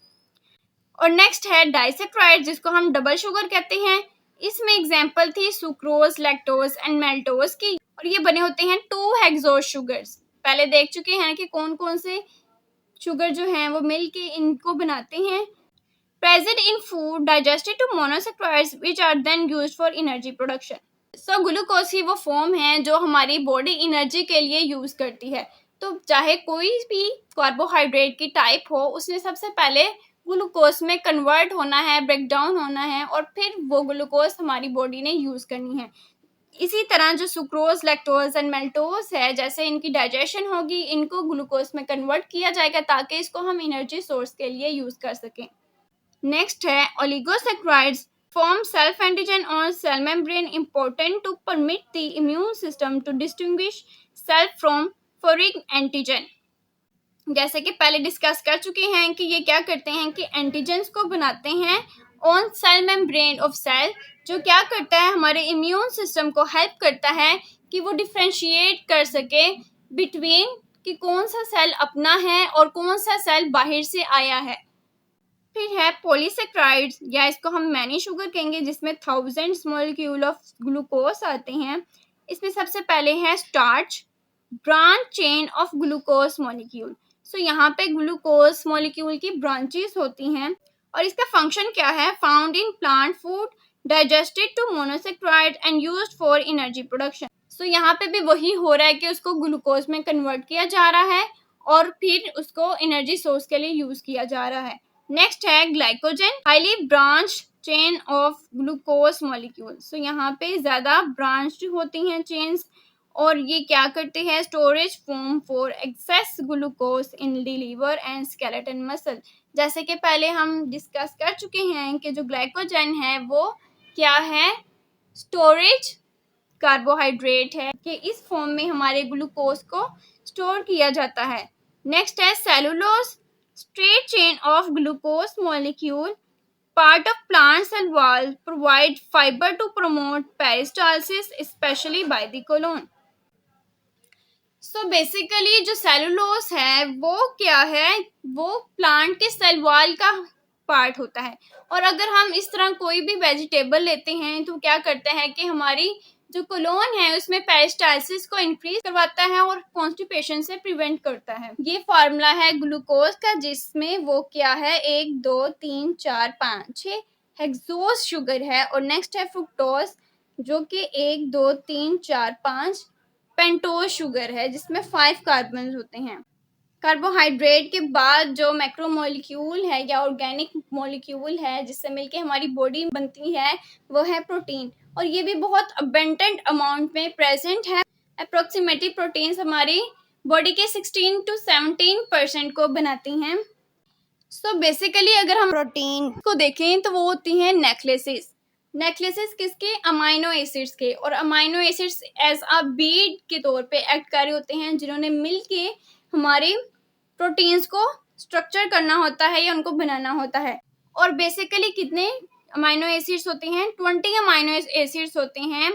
[SPEAKER 1] और नेक्स्ट है डाइसेक्राइड जिसको हम डबल शुगर कहते हैं। इसमें एग्जांपल थी सुक्रोज, लैक्टोज एंड मेल्टोज की। और ये बने होते हैं 2 हेक्सोस शुगर्स। पहले देख चुके हैं कि कौन कौन से शुगर जो हैं वो मिलके इनको बनाते हैं। Present in food digested to monosaccharides which are then used for energy production. So glucose की वो फॉर्म है जो हमारी बॉडी एनर्जी के लिए यूज करती है। तो चाहे कोई भी कार्बोहाइड्रेट की टाइप हो उसने सबसे पहले ग्लूकोज में कन्वर्ट होना है, ब्रेक डाउन होना है और फिर वो ग्लूकोज हमारी बॉडी ने यूज करनी है। इसी तरह जो सुक्रोज, लैक्टोज एंड मेल्टोज है, जैसे इनकी डाइजेशन होगी इनको ग्लूकोज में कन्वर्ट किया जाएगा ताकि इसको हम एनर्जी सोर्स के लिए यूज कर सकें। नेक्स्ट है ओलिगोसेक्राइड्स फॉर्म सेल्फ एंटीजन और cell membrane important to permit the immune system to distinguish self from foreign antigen. जैसे कि पहले डिस्कस कर चुके हैं कि ये क्या करते हैं कि एंटीजन्स को बनाते हैं on cell membrane of cell, जो क्या करता है हमारे इम्यून सिस्टम को हेल्प करता है कि वो डिफ्रेंशिएट कर सके बिटवीन कि कौन सा सेल अपना है और कौन सा सेल बाहर से आया है। फिर है पॉलीसेक्राइड्स, या इसको हम मैनी शुगर कहेंगे, जिसमें थाउजेंड्स मॉलिक्यूल ऑफ ग्लूकोज आते हैं। इसमें सबसे पहले है starch, branch chain of glucose molecule. So यहाँ पे ग्लूकोज मॉलिक्यूल की ब्रांचेस होती हैं और इसका फंक्शन क्या है, found in plant food, digested to monosaccharide and used for energy production. So यहाँ पे भी वही हो रहा है कि उसको ग्लूकोज में कन्वर्ट किया जा रहा है और फिर उसको एनर्जी सोर्स के लिए यूज किया जा रहा है। नेक्स्ट है glycogen, highly branch chain of glucose molecule. So यहाँ पे ज्यादा ब्रांच होती हैं चेन्स और ये क्या करते हैं, storage form for excess glucose in liver and skeleton muscle. जैसे कि पहले हम डिस्कस कर चुके हैं कि जो ग्लाइकोजन है वो क्या है, स्टोरेज कार्बोहाइड्रेट है कि इस फॉर्म में हमारे ग्लूकोज को स्टोर किया जाता है। नेक्स्ट है cellulose, straight chain of glucose molecule, part of plant cell wall, provide fibre to promote peristalsis especially by the colon. So basically जो सेलुलोज है वो क्या है, वो प्लांट के सेल वॉल का पार्ट होता है। और अगर हम इस तरह कोई भी वेजिटेबल लेते हैं तो क्या करता है कि हमारी जो कोलोन है उसमें पेरिस्टालसिस को इंक्रीज करवाता है और कॉन्स्टिपेशन से प्रिवेंट करता है। ये फार्मूला है ग्लूकोज का, जिसमें वो क्या है, 1 2 3 4 5 6 हेक्सोज शुगर है। और नेक्स्ट है फ्रुक्टोज, जो कि 1 2 3 4 5 पेंटोज शुगर है, जिसमें 5 कार्बन होते हैं। कार्बोहाइड्रेट के बाद जो मैक्रोमोलिक्यूल है या ऑर्गेनिक मॉलिक्यूल है जिससे मिलके हमारी बॉडी बनती है, वो है प्रोटीन। और ये भी बहुत अबेंडेंट अमाउंट में प्रेजेंट है। अप्रोक्सीमेटली प्रोटीन्स हमारी बॉडी के 16 to 17% को बनाती हैं। सो बेसिकली अगर हम प्रोटीन को देखें तो वो होती हैं नेकलेसेस। नेकलेसेस किसके, अमाइनो एसिड्स के। और amino acids as a bead के तौर पे एक्ट कर रहे होते हैं, जिन्होंने मिलके हमारे प्रोटीन्स को स्ट्रक्चर करना होता है या उनको बनाना होता है। और बेसिकली कितने अमाइनो एसिड्स होते हैं, 20 अमाइनो एसिड्स होते हैं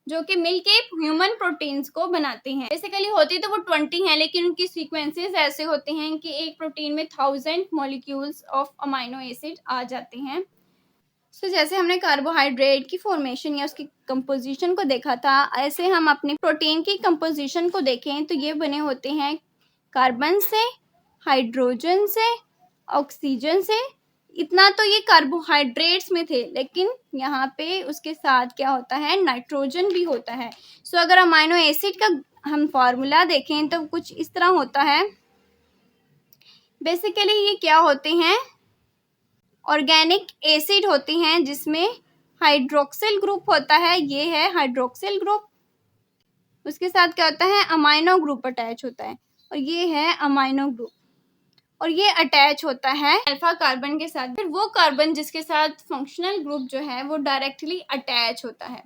[SPEAKER 1] जो कि मिलके ह्यूमन प्रोटीन्स को बनाते हैं। बेसिकली होती तो वो 20 हैं, लेकिन उनकी सीक्वेंसेस ऐसे होते हैं कि एक प्रोटीन में 1000 मॉलिक्यूल्स ऑफ अमाइनो एसिड आ जाते हैं। सो जैसे हमने कार्बोहाइड्रेट की फॉर्मेशन या उसकी कंपोजिशन को देखा था, ऐसे हम अपने प्रोटीन की कंपोजिशन को देखें तो ये बने होते हैं कार्बन से, हाइड्रोजन से, ऑक्सीजन से। इतना तो ये कार्बोहाइड्रेट्स में थे, लेकिन यहाँ पे उसके साथ क्या होता है, नाइट्रोजन भी होता है। सो अगर अमाइनो एसिड का हम फॉर्मूला देखें तो कुछ इस तरह होता है। बेसिकली ये क्या होते हैं, ऑर्गेनिक एसिड होती हैं जिसमें हाइड्रोक्सिल ग्रुप होता है, ये है हाइड्रोक्सिल ग्रुप। उसके साथ क्या होता है, अमाइनो ग्रुप अटैच होता है और ये है अमाइनो ग्रुप। और ये अटैच होता है अल्फा कार्बन के साथ। फिर वो कार्बन जिसके साथ फंक्शनल ग्रुप जो है वो डायरेक्टली अटैच होता है,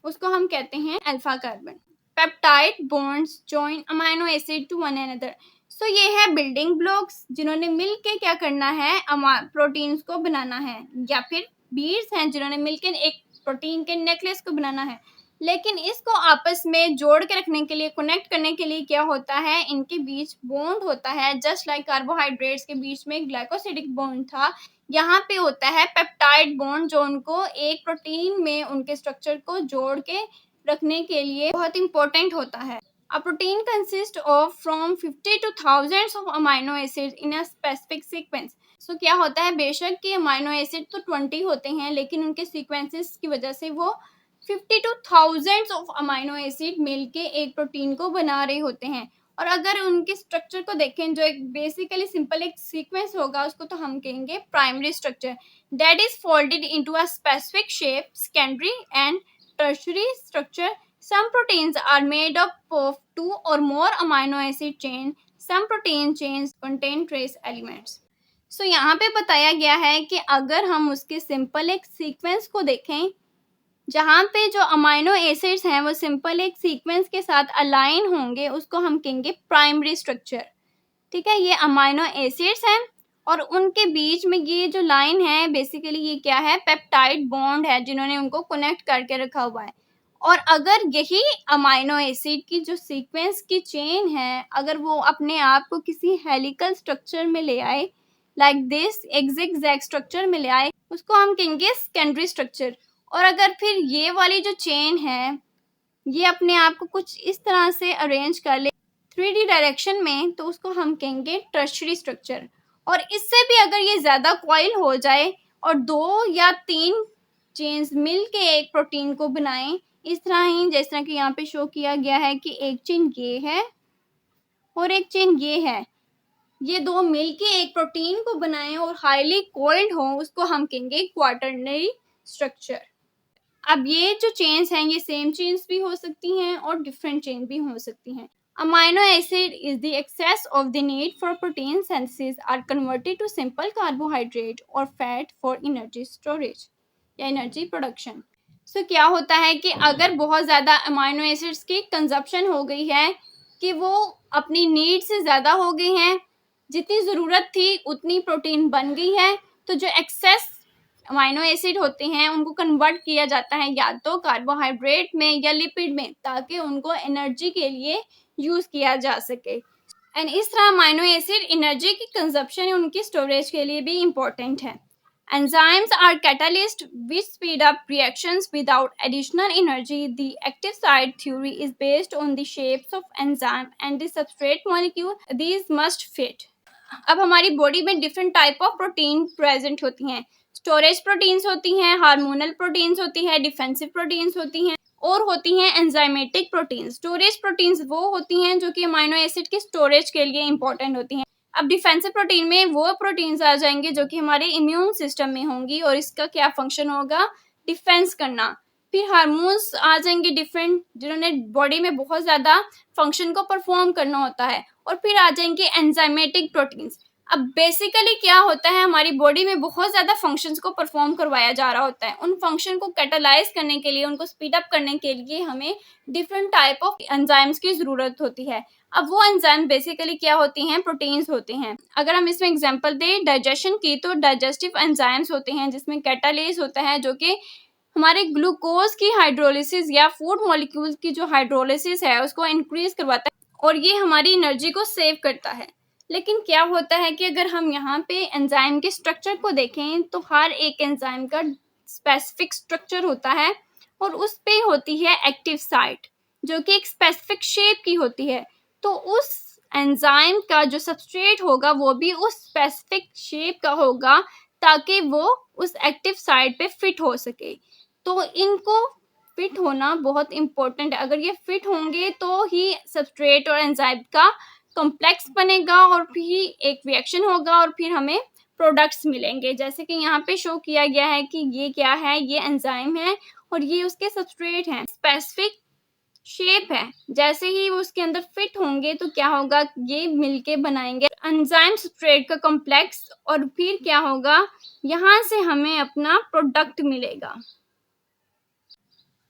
[SPEAKER 1] उसको हम कहते हैं alpha carbon. Peptide bonds join amino acid to one another. So ये है बिल्डिंग ब्लॉक्स जिन्होंने मिलके क्या करना है, प्रोटीन्स को बनाना है। या फिर बीड्स हैं जिन्होंने मिलकर एक प्रोटीन के नेकलेस को बनाना है। लेकिन इसको आपस में जोड़ के रखने के लिए, कनेक्ट करने के लिए क्या होता है, इनके बीच बॉन्ड होता है। जस्ट लाइक कार्बोहाइड्रेट्स के बीच में ग्लाइकोसिडिक बॉन्ड था, यहाँ पे होता है पेप्टाइड बॉन्ड, जो उनको एक प्रोटीन में उनके स्ट्रक्चर को जोड़ के रखने के लिए बहुत इंपॉर्टेंट होता है। A protein consists of from 50 to thousands of amino acids in a specific sequence. So क्या होता है, बेशक कि अमाइनो एसिड तो 20 होते हैं, लेकिन उनके सीक्वेंसेस की वजह से वो 50 to thousands of amino acid मिलके एक प्रोटीन को बना रहे होते हैं। और अगर उनके स्ट्रक्चर को देखें, जो एक बेसिकली सिंपल एक सीक्वेंस होगा, उसको तो हम कहेंगे primary structure, that is folded into a specific shape, secondary and tertiary structure. Some proteins are made up of 2 or more amino acid chain. Some protein chains contain trace elements. So यहाँ पे बताया गया है कि अगर हम उसके simple एक सीक्वेंस को देखें, जहाँ पे जो अमाइनो एसिड्स हैं वो सिंपल एक सीक्वेंस के साथ अलाइन होंगे, उसको हम कहेंगे प्राइमरी स्ट्रक्चर। ठीक है, ये अमाइनो एसिड्स हैं और उनके बीच में ये जो लाइन है, बेसिकली ये क्या है, पेप्टाइड बॉन्ड है जिन्होंने उनको कनेक्ट करके रखा हुआ है। और अगर यही अमाइनो एसिड की जो सीक्वेंस की चेन है, अगर वो अपने आप को किसी हेलिकल स्ट्रक्चर में ले आए लाइक दिस एक zigzag स्ट्रक्चर मिले आए, उसको हम कहेंगे सेकेंडरी स्ट्रक्चर। और अगर फिर ये वाली जो चेन है ये अपने आप को कुछ इस तरह से अरेंज कर ले 3D डायरेक्शन में, तो उसको हम कहेंगे टर्शरी स्ट्रक्चर। और इससे भी अगर ये ज़्यादा कॉइल हो जाए और 2 या 3 चेन्स मिल के एक प्रोटीन को बनाएं, इस तरह ही जिस तरह कि यहाँ पे शो किया गया है कि एक चेन ये है और एक चेन ये है, ये 2 मिलके एक प्रोटीन को बनाएं और हाईली कॉइल्ड हो, उसको हम कहेंगे क्वाटरनरी स्ट्रक्चर। अब ये जो चेन्स हैं ये सेम चेन्स भी हो सकती हैं और डिफरेंट चेन भी हो सकती हैं। Amino acid is the excess of the need for protein synthesis are converted to simple carbohydrate और फैट फॉर एनर्जी स्टोरेज या एनर्जी प्रोडक्शन। सो क्या होता है कि अगर बहुत ज़्यादा अमाइनो एसिड्स की कंजप्शन हो गई है कि वो अपनी नीड से ज़्यादा हो गई हैं, जितनी ज़रूरत थी उतनी प्रोटीन बन गई है, तो जो एक्सेस अमाइनो एसिड होते हैं उनको कन्वर्ट किया जाता है या तो कार्बोहाइड्रेट में या लिपिड में, ताकि उनको एनर्जी के लिए यूज़ किया जा सके। एंड इस तरह अमाइनो एसिड एनर्जी की कंजप्शन उनकी स्टोरेज के लिए भी इम्पोर्टेंट है। Enzymes are catalysts which speed up reactions without additional energy. The active site theory is based on the shapes of enzyme and the substrate molecule. These must fit. अब हमारी body में different type of protein present होती हैं। Storage proteins होती हैं, hormonal proteins होती है, defensive proteins होती हैं और होती हैं एंजाइमेटिक प्रोटीन्स। स्टोरेज प्रोटीन्स वो होती हैं जो कि अमाइनो एसिड की स्टोरेज के लिए इंपॉर्टेंट होती हैं। अब डिफेंसिव प्रोटीन में वो प्रोटीन्स आ जाएंगे जो कि हमारे इम्यून सिस्टम में होंगी और इसका क्या फंक्शन होगा, डिफेंस करना। फिर हार्मोन्स आ जाएंगे डिफरेंट, जिन्होंने बॉडी में बहुत ज़्यादा फंक्शन को परफॉर्म करना होता है। और फिर आ जाएंगे एंजाइमेटिक प्रोटीन्स। अब बेसिकली क्या होता है, हमारी बॉडी में बहुत ज़्यादा फंक्शंस को परफॉर्म करवाया जा रहा होता है। उन फंक्शन को कैटालाइज करने के लिए, उनको स्पीड अप करने के लिए हमें डिफरेंट टाइप ऑफ एंजाइम्स की ज़रूरत होती है। अब वो एंजाइम बेसिकली क्या होती हैं, प्रोटीन्स होते हैं। अगर हम इसमें एग्जांपल दें डाइजेशन की, तो डाइजेस्टिव एंजाइम्स होते हैं जिसमें कैटालेज होता है जो कि हमारे ग्लूकोज की हाइड्रोलिसिस या फूड मॉलिक्यूल्स की जो हाइड्रोलिसिस है उसको इंक्रीज करवाता है और ये हमारी एनर्जी को सेव करता है। लेकिन क्या होता है कि अगर हम यहाँ पे एंजाइम के स्ट्रक्चर को देखें तो हर एक एंजाइम का स्पेसिफिक स्ट्रक्चर होता है और उस पे होती है एक्टिव साइट जो कि एक स्पेसिफिक शेप की होती है। तो उस एंजाइम का जो सबस्ट्रेट होगा वो भी उस स्पेसिफिक शेप का होगा ताकि वो उस एक्टिव साइट पे फिट हो सके। तो इनको फिट होना बहुत इम्पोर्टेंट है। अगर ये फिट होंगे तो ही सबस्ट्रेट और एंजाइम का कॉम्प्लेक्स बनेगा और फिर एक रिएक्शन होगा और फिर हमें प्रोडक्ट्स मिलेंगे। जैसे कि यहाँ पे शो किया गया है कि ये क्या है, ये एंजाइम है और ये उसके सबस्ट्रेट हैं। स्पेसिफिक शेप है, जैसे ही वो उसके अंदर फिट होंगे तो क्या होगा, ये मिलके बनाएंगे एंजाइम सबस्ट्रेट का कॉम्प्लेक्स और फिर क्या होगा, यहाँ से हमें अपना प्रोडक्ट मिलेगा।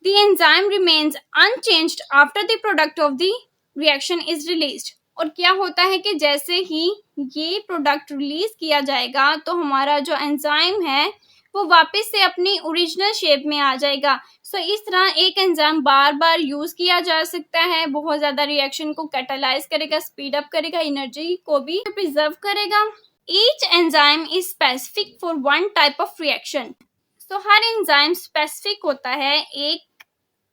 [SPEAKER 1] The enzyme remains unchanged after the product of the reaction is released. और क्या होता है कि जैसे ही ये प्रोडक्ट रिलीज किया जाएगा तो हमारा जो एंजाइम है वो वापस से अपनी ओरिजिनल शेप में आ जाएगा। सो इस तरह एक एंजाइम बार बार यूज किया जा सकता है, बहुत ज्यादा रिएक्शन को कैटालाइज करेगा, स्पीड अप करेगा, एनर्जी को भी प्रिजर्व करेगा। Each enzyme is specific for one type of reaction. तो हर एंजाइम स्पेसिफिक होता है एक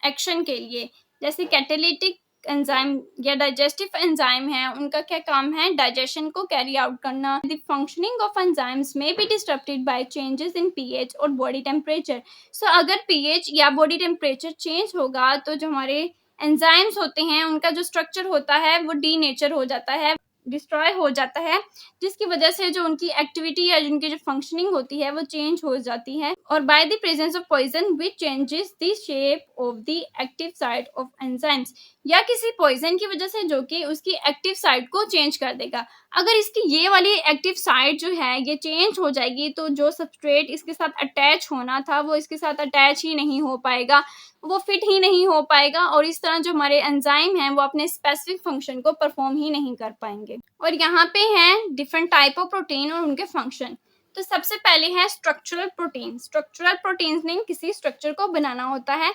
[SPEAKER 1] एक्शन के लिए। जैसे कैटालिटिक एंजाइम या डाइजेस्टिव एंजाइम है, उनका क्या काम है, डाइजेशन को कैरी आउट करना। द फंक्शनिंग ऑफ एंजाइम्स में be disturbed by changes in pH और बॉडी टेम्परेचर। सो अगर पीएच या बॉडी टेम्परेचर चेंज होगा तो जो हमारे एंजाइम्स होते हैं उनका जो स्ट्रक्चर होता है वो डीनेचर हो जाता है, डिस्ट्रॉय हो जाता है, जिसकी वजह से जो उनकी एक्टिविटी या उनकी जो फंक्शनिंग होती है वो चेंज हो जाती है। और by the presence of poison which changes the shape of the active site of enzymes, या किसी पॉइजन की वजह से जो कि उसकी एक्टिव साइट को चेंज कर देगा। अगर इसकी ये वाली एक्टिव साइट जो है ये चेंज हो जाएगी तो जो सबस्ट्रेट इसके साथ अटैच होना था वो इसके साथ अटैच ही नहीं हो पाएगा, वो फिट ही नहीं हो पाएगा और इस तरह जो हमारे एंजाइम हैं वो अपने स्पेसिफिक फंक्शन को परफॉर्म ही नहीं कर पाएंगे। और यहाँ पे हैं डिफरेंट टाइप ऑफ प्रोटीन और उनके फंक्शन। तो सबसे पहले है स्ट्रक्चरल प्रोटीन। स्ट्रक्चरल प्रोटीन ने किसी स्ट्रक्चर को बनाना होता है,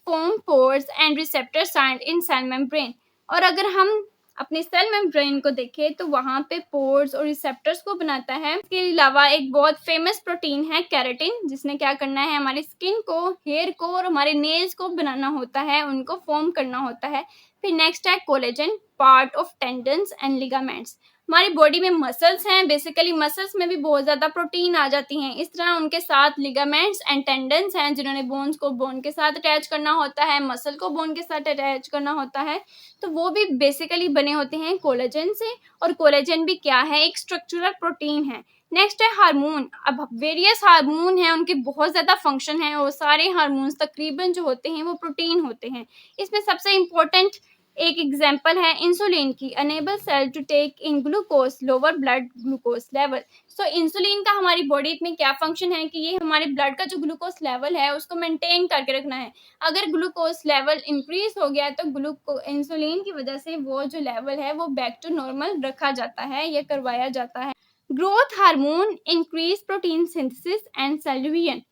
[SPEAKER 1] form pores and receptor site in cell membrane. और अगर हम अपने सेल मेम्ब्रेन को देखें तो वहाँ पे पोर्स और रिसेप्टर्स को बनाता है। इसके अलावा एक बहुत फेमस प्रोटीन है केराटिन, जिसने क्या करना है, हमारी स्किन को, हेयर को और हमारे नेल्स को बनाना होता है, उनको फॉर्म करना होता है। फिर नेक्स्ट है collagen, part of tendons and ligaments. हमारी बॉडी में मसल्स हैं, बेसिकली मसल्स में भी बहुत ज़्यादा प्रोटीन आ जाती हैं। इस तरह उनके साथ लिगामेंट्स एंड टेंडन्स हैं, जिन्होंने बोन्स को बोन के साथ अटैच करना होता है, मसल को बोन के साथ अटैच करना होता है, तो वो भी बेसिकली बने होते हैं कोलेजन से। और कोलेजन भी क्या है, एक स्ट्रक्चरल प्रोटीन है। नेक्स्ट है हार्मोन। अब वेरियस हार्मोन हैं, उनके बहुत ज़्यादा फंक्शन हैं, और सारे हार्मोन्स तकरीबन जो होते हैं वो प्रोटीन होते हैं। इसमें सबसे इम्पोर्टेंट एक एग्जांपल है इंसुलिन की, enable cell to take in glucose, lower blood glucose level. So insulin का हमारी बॉडी में क्या फंक्शन है कि ये हमारे ब्लड का जो ग्लूकोज लेवल है उसको मेंटेन करके रखना है। अगर ग्लूकोज लेवल इंक्रीज हो गया तो इंसुलिन की वजह से वो जो लेवल है वो बैक टू नॉर्मल रखा जाता है या करवाया जाता है। Growth hormone increase protein synthesis and cell division.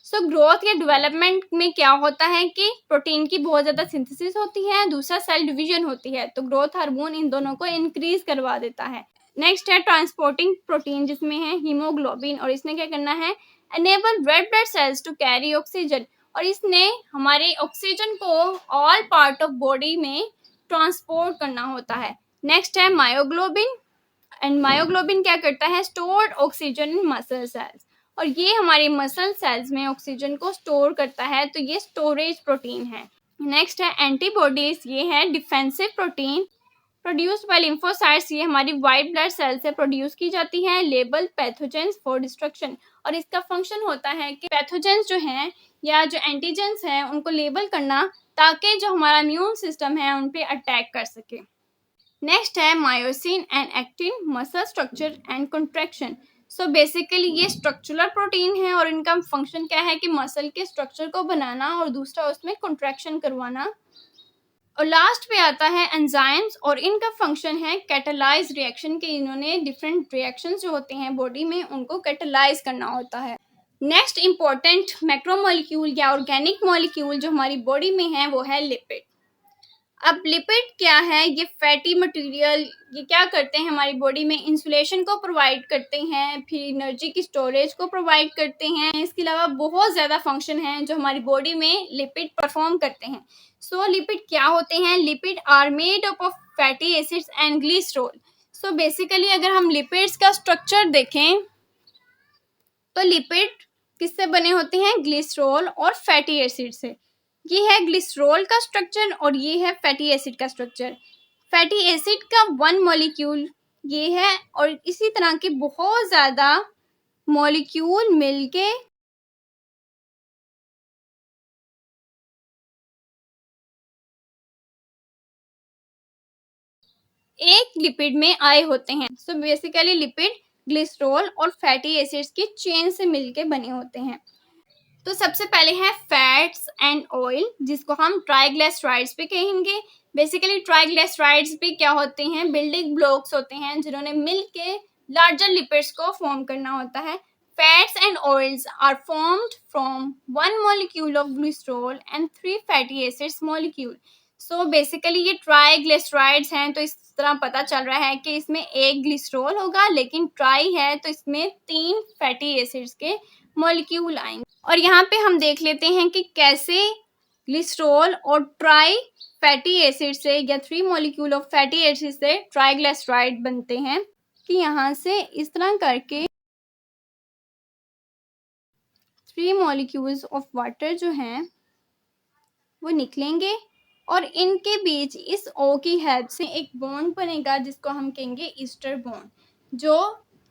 [SPEAKER 1] So growth या डेवलपमेंट में क्या होता है कि प्रोटीन की बहुत ज़्यादा सिंथेसिस होती है, दूसरा सेल डिवीजन होती है, तो ग्रोथ हार्मोन इन दोनों को इंक्रीज करवा देता है। नेक्स्ट है ट्रांसपोर्टिंग प्रोटीन, जिसमें है हीमोग्लोबिन, और इसने क्या करना है, enable red blood cells to carry oxygen, और इसने हमारे ऑक्सीजन को ऑल पार्ट ऑफ बॉडी में ट्रांसपोर्ट करना होता है। नेक्स्ट है मायोग्लोबिन, एंड मायोग्लोबिन क्या करता है, stored oxygen in muscle cells, और ये हमारे मसल सेल्स में ऑक्सीजन को स्टोर करता है, तो ये स्टोरेज प्रोटीन है। नेक्स्ट है एंटीबॉडीज, ये है defensive protein produced by lymphocytes, ये हमारी वाइट ब्लड सेल से प्रोड्यूस की जाती है। लेबल पैथोजेंस फॉर डिस्ट्रक्शन, और इसका फंक्शन होता है कि पैथोजेंस जो हैं या जो एंटीजेंस हैं उनको लेबल करना, ताकि जो हमारा इम्यून सिस्टम है उन पे अटैक कर सके। नेक्स्ट है myosin and actin, muscle structure and contraction. So basically ये स्ट्रक्चरल प्रोटीन है, और इनका फंक्शन क्या है कि मसल के स्ट्रक्चर को बनाना और दूसरा उसमें कंट्रैक्शन करवाना। और लास्ट पे आता है एंजाइम्स, और इनका फंक्शन है कैटालाइज रिएक्शन के, इन्होंने डिफरेंट रिएक्शंस जो होते हैं बॉडी में उनको कैटालाइज करना होता है। नेक्स्ट इंपॉर्टेंट मैक्रोमोलिक्यूल या ऑर्गेनिक मॉलिक्यूल जो हमारी बॉडी में है वो है लिपिड। अब लिपिड क्या है, ये फैटी मटेरियल, ये क्या करते हैं, हमारी बॉडी में इंसुलेशन को प्रोवाइड करते हैं, फिर एनर्जी की स्टोरेज को प्रोवाइड करते हैं। इसके अलावा बहुत ज़्यादा फंक्शन हैं जो हमारी बॉडी में लिपिड परफॉर्म करते हैं। सो लिपिड क्या होते हैं, lipid are made up of fatty acids and glycerol. So basically अगर हम लिपिड्स का स्ट्रक्चर देखें तो लिपिड किससे बने होते हैं, ग्लिसरॉल और फैटी एसिड से। ये है ग्लिसरॉल का स्ट्रक्चर और ये है फैटी एसिड का स्ट्रक्चर। फैटी एसिड का वन मॉलिक्यूल ये है, और इसी तरह के बहुत ज़्यादा मॉलिक्यूल मिलके एक लिपिड में आए होते हैं। सो बेसिकली लिपिड ग्लिसरॉल और फैटी एसिड्स की चेन से मिलके बने होते हैं। तो सबसे पहले है फैट्स एंड ऑयल, जिसको हम ट्राइग्लिसराइड्स भी कहेंगे। बेसिकली ट्राइग्लिसराइड्स भी क्या होते हैं, बिल्डिंग ब्लॉक्स होते हैं जिन्होंने मिलके लार्जर लिपिड्स को फॉर्म करना होता है। Fats and oils are formed from one molecule of glycerol and 3 fatty acids molecule. So basically ये ट्राइग्लिसराइड्स हैं, तो इस तरह पता चल रहा है कि इसमें एक ग्लिसरॉल होगा, लेकिन ट्राई है तो इसमें 3 फैटी एसिड्स के मॉलिक्यूल आएंगे। और यहाँ पे हम देख लेते हैं कि कैसे ग्लिसरॉल और ट्राई फैटी एसिड से या 3 मॉलिक्यूल ऑफ फैटी एसिड से ट्राइग्लिसराइड बनते हैं। कि यहाँ से इस तरह करके 3 मॉलिक्यूल्स ऑफ वाटर जो हैं वो निकलेंगे, और इनके बीच इस O की हेल्प से एक बॉन्ड बनेगा जिसको हम कहेंगे ईस्टर बॉन्ड, जो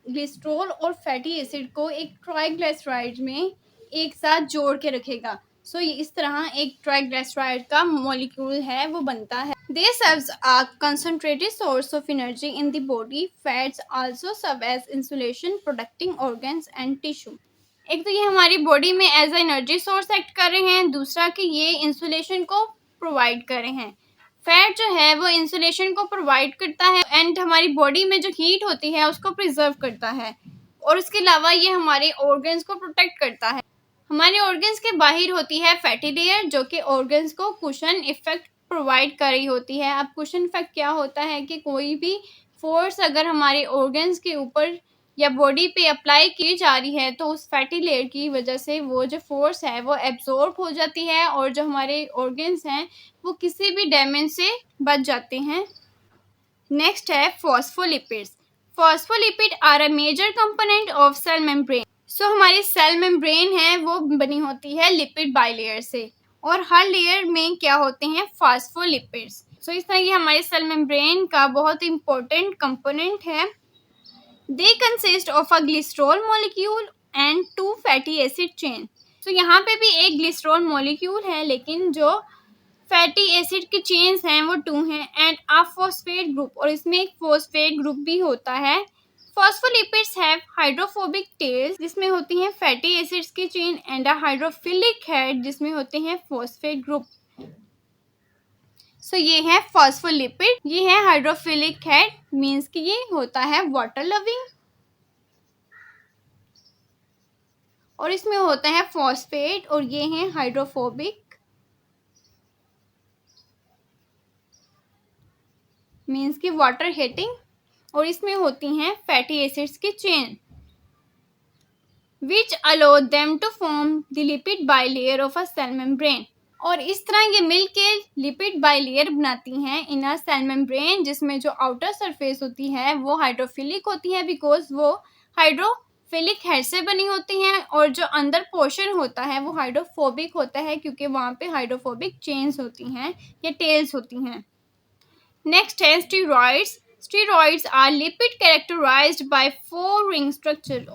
[SPEAKER 1] ग्लिसरॉल और फैटी एसिड को एक ट्राइग्लिसराइड में एक साथ जोड़ के रखेगा। सो ये इस तरह एक ट्राइग्लिसराइड का मॉलिक्यूल है वो बनता है। They serves a concentrated source of energy in the body. Fats also serve as insulation protecting organs and tissue. एक तो ये हमारी बॉडी में as a energy source act कर रहे हैं, दूसरा कि ये इंसुलेशन को प्रोवाइड कर रहे हैं। फैट जो है वो इंसुलेशन को प्रोवाइड करता है एंड हमारी बॉडी में जो हीट होती है उसको प्रिजर्व करता है, और उसके अलावा ये हमारे ऑर्गन्स को प्रोटेक्ट करता है। हमारे ऑर्गन्स के बाहर होती है फैटी लेयर जो कि ऑर्गन्स को कुशन इफेक्ट प्रोवाइड कर रही होती है। अब क्वेश्चन फैक्ट क्या होता है कि कोई भी फोर्स अगर हमारे ऑर्गन्स के ऊपर या बॉडी पे अप्लाई की जा रही है तो उस फैटी लेयर की वजह से वो जो फोर्स है वो एब्जॉर्ब हो जाती है और जो हमारे ऑर्गन्स हैं वो किसी भी डैमेज से बच जाते हैं। नेक्स्ट है phospholipids. Phospholipid are a major component of cell membrane. So हमारी सेल मेम्ब्रेन है वो बनी होती है लिपिड बाइलेयर से और हर लेयर में क्या होते हैं फॉस्फोलिपिड्स। सो इस तरह ये हमारे सेल मेम्ब्रेन का बहुत इंपॉर्टेंट कंपोनेंट है। They consist of a glycerol molecule and 2 fatty acid chain. तो यहाँ पे भी एक ग्लिसरॉल मॉलिक्यूल है लेकिन जो फैटी एसिड के चेन्स हैं वो 2 हैं एंड अ फॉस्फेट ग्रुप, और इसमें एक फॉस्फेट ग्रुप भी होता है। फॉस्फोलिपिड्स हैव हाइड्रोफोबिक टेल्स जिसमें होती हैं फैटी एसिड्स की chain and a hydrophilic head जिसमें होते हैं फॉस्फेट ग्रुप। सो ये है फॉस्फोलिपिड, ये है हाइड्रोफिलिक हेड, मीन्स कि ये होता है वाटर लविंग, और इसमें होता है फॉस्फेट और ये है हाइड्रोफोबिक, मीन्स कि वाटर हिटिंग, और इसमें होती हैं फैटी एसिड्स की chain which allow them to form the lipid bilayer of a cell membrane. और इस तरह ये मिलके लिपिड बाइलेयर बनाती हैं इन अ सेल मेम्ब्रेन जिसमें जो आउटर सरफेस होती है वो हाइड्रोफिलिक होती है बिकॉज वो हाइड्रोफिलिक हेड से बनी होती हैं, और जो अंदर पोर्शन होता है वो हाइड्रोफोबिक होता है क्योंकि वहाँ पे हाइड्रोफोबिक चेन्स होती हैं या टेल्स होती हैं। नेक्स्ट है steroids. Steroids are lipid characterised by 4 ring structure.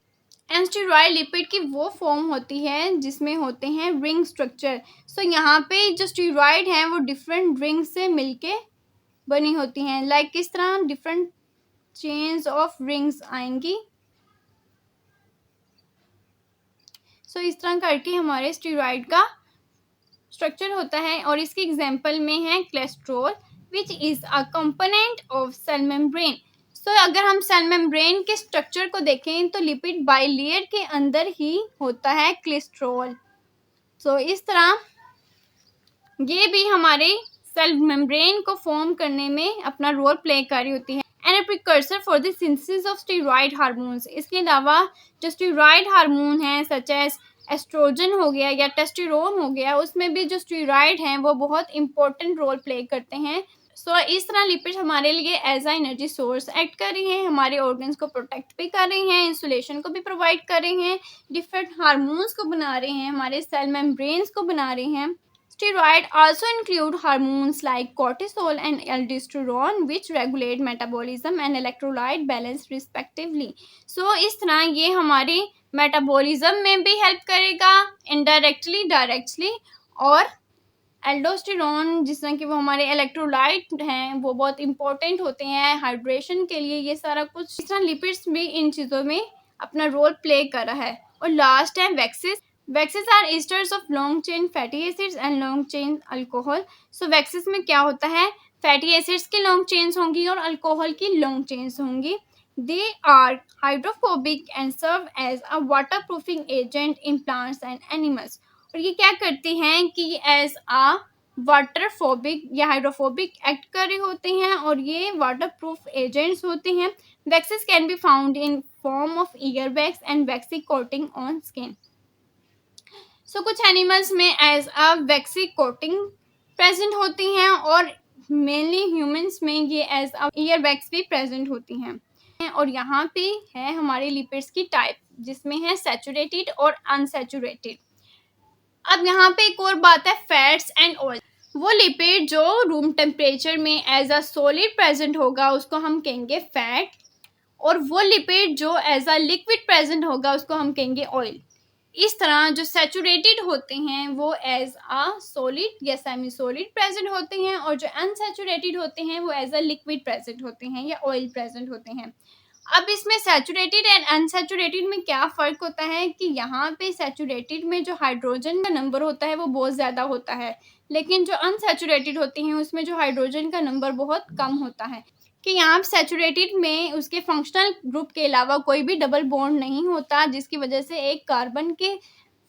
[SPEAKER 1] And steroid lipid की वो फॉर्म होती है जिसमें होते हैं रिंग स्ट्रक्चर। सो यहाँ पे जो स्टीरॉयड हैं वो डिफरेंट रिंग से मिलके बनी होती हैं। लाइक किस तरह डिफरेंट चेन्स ऑफ रिंग्स आएंगी। सो इस तरह करके हमारे स्टीरॉयड का स्ट्रक्चर होता है, और इसके एग्जाम्पल में है cholesterol which is a component of cell membrane. So अगर हम सेल मेम्ब्रेन के स्ट्रक्चर को देखें तो लिपिड बाइलेयर के अंदर ही होता है कोलेस्ट्रॉल। सो इस तरह ये भी हमारे सेल मेम्ब्रेन को फॉर्म करने में अपना रोल प्ले कर रही होती है and precursor for the synthesis of steroid hormones. इसके अलावा जो स्टीरॉयड हार्मोन हैं सच एज एस्ट्रोजन हो गया या टेस्टोस्टेरोन हो गया, उसमें भी जो स्टीरॉयड हैं वो बहुत इंपॉर्टेंट रोल प्ले करते हैं। सो इस तरह लिपिड हमारे लिए as a energy source act कर रही हैं, हमारे ऑर्गन्स को प्रोटेक्ट भी कर रही हैं, इंसुलेशन को भी प्रोवाइड कर रही हैं, डिफरेंट हार्मोन्स को बना रही हैं, हमारे सेल मेम्ब्रेन्स को बना रही हैं। Steroids also include hormones like cortisol and aldosterone which regulate metabolism and electrolyte balance respectively. So इस तरह ये हमारे मेटाबॉलिज्म में भी हेल्प करेगा इनडायरेक्टली डायरेक्टली, और एल्डोस्टेरोन जिस तरह कि वो हमारे इलेक्ट्रोलाइट हैं वो बहुत इंपॉर्टेंट होते हैं हाइड्रेशन के लिए। ये सारा कुछ इस तरह लिपिड्स भी इन चीज़ों में अपना रोल प्ले कर रहा है। और लास्ट है waxes. Waxes are esters of long chain fatty acids and long chain alcohol. So waxes में क्या होता है, फैटी एसिड्स की लॉन्ग चेन्स होंगी और अल्कोहल की लॉन्ग चेन्स होंगी। They are hydrophobic and serve as a waterproofing agent in plants and animals. और ये क्या करती हैं कि एज आ वाटरफोबिक या हाइड्रोफोबिक एक्ट कर रहे होते हैं और ये वाटर प्रूफ एजेंट्स होते हैं। Waxes can be found in form of ear wax and waxy coating on skin. So कुछ एनिमल्स में as a waxy coating present होती हैं और मेनली ह्यूमंस में ये एज अ ईयर वैक्स भी प्रेजेंट होती हैं। और यहाँ पे है हमारे लिपिड्स की टाइप जिसमें है सैचुरेटेड और अनसैचुरेटेड। अब यहाँ पे एक और बात है फैट्स एंड ऑयल। वो लिपिड जो रूम टेम्परेचर में एज अ सॉलिड प्रेजेंट होगा उसको हम कहेंगे फैट, और वो लिपिड जो एज अ लिक्विड प्रेजेंट होगा उसको हम कहेंगे ऑयल। इस तरह जो सैचुरेटेड होते हैं वो एज अ सॉलिड या सेमी सॉलिड प्रेजेंट होते हैं, और जो अनसैचुरेटेड होते हैं वो एज अ लिक्विड प्रेजेंट होते हैं या ऑयल प्रेजेंट होते हैं। अब इसमें सैचुरेटेड एंड अनसैचुरेटेड में क्या फ़र्क होता है कि यहाँ पे सैचुरेटेड में जो हाइड्रोजन का नंबर होता है वो बहुत ज़्यादा होता है, लेकिन जो अनसैचुरेटेड होती हैं उसमें जो हाइड्रोजन का नंबर बहुत कम होता है। कि यहाँ सैचुरेटेड में उसके फंक्शनल ग्रुप के अलावा कोई भी डबल बॉन्ड नहीं होता, जिसकी वजह से एक कार्बन के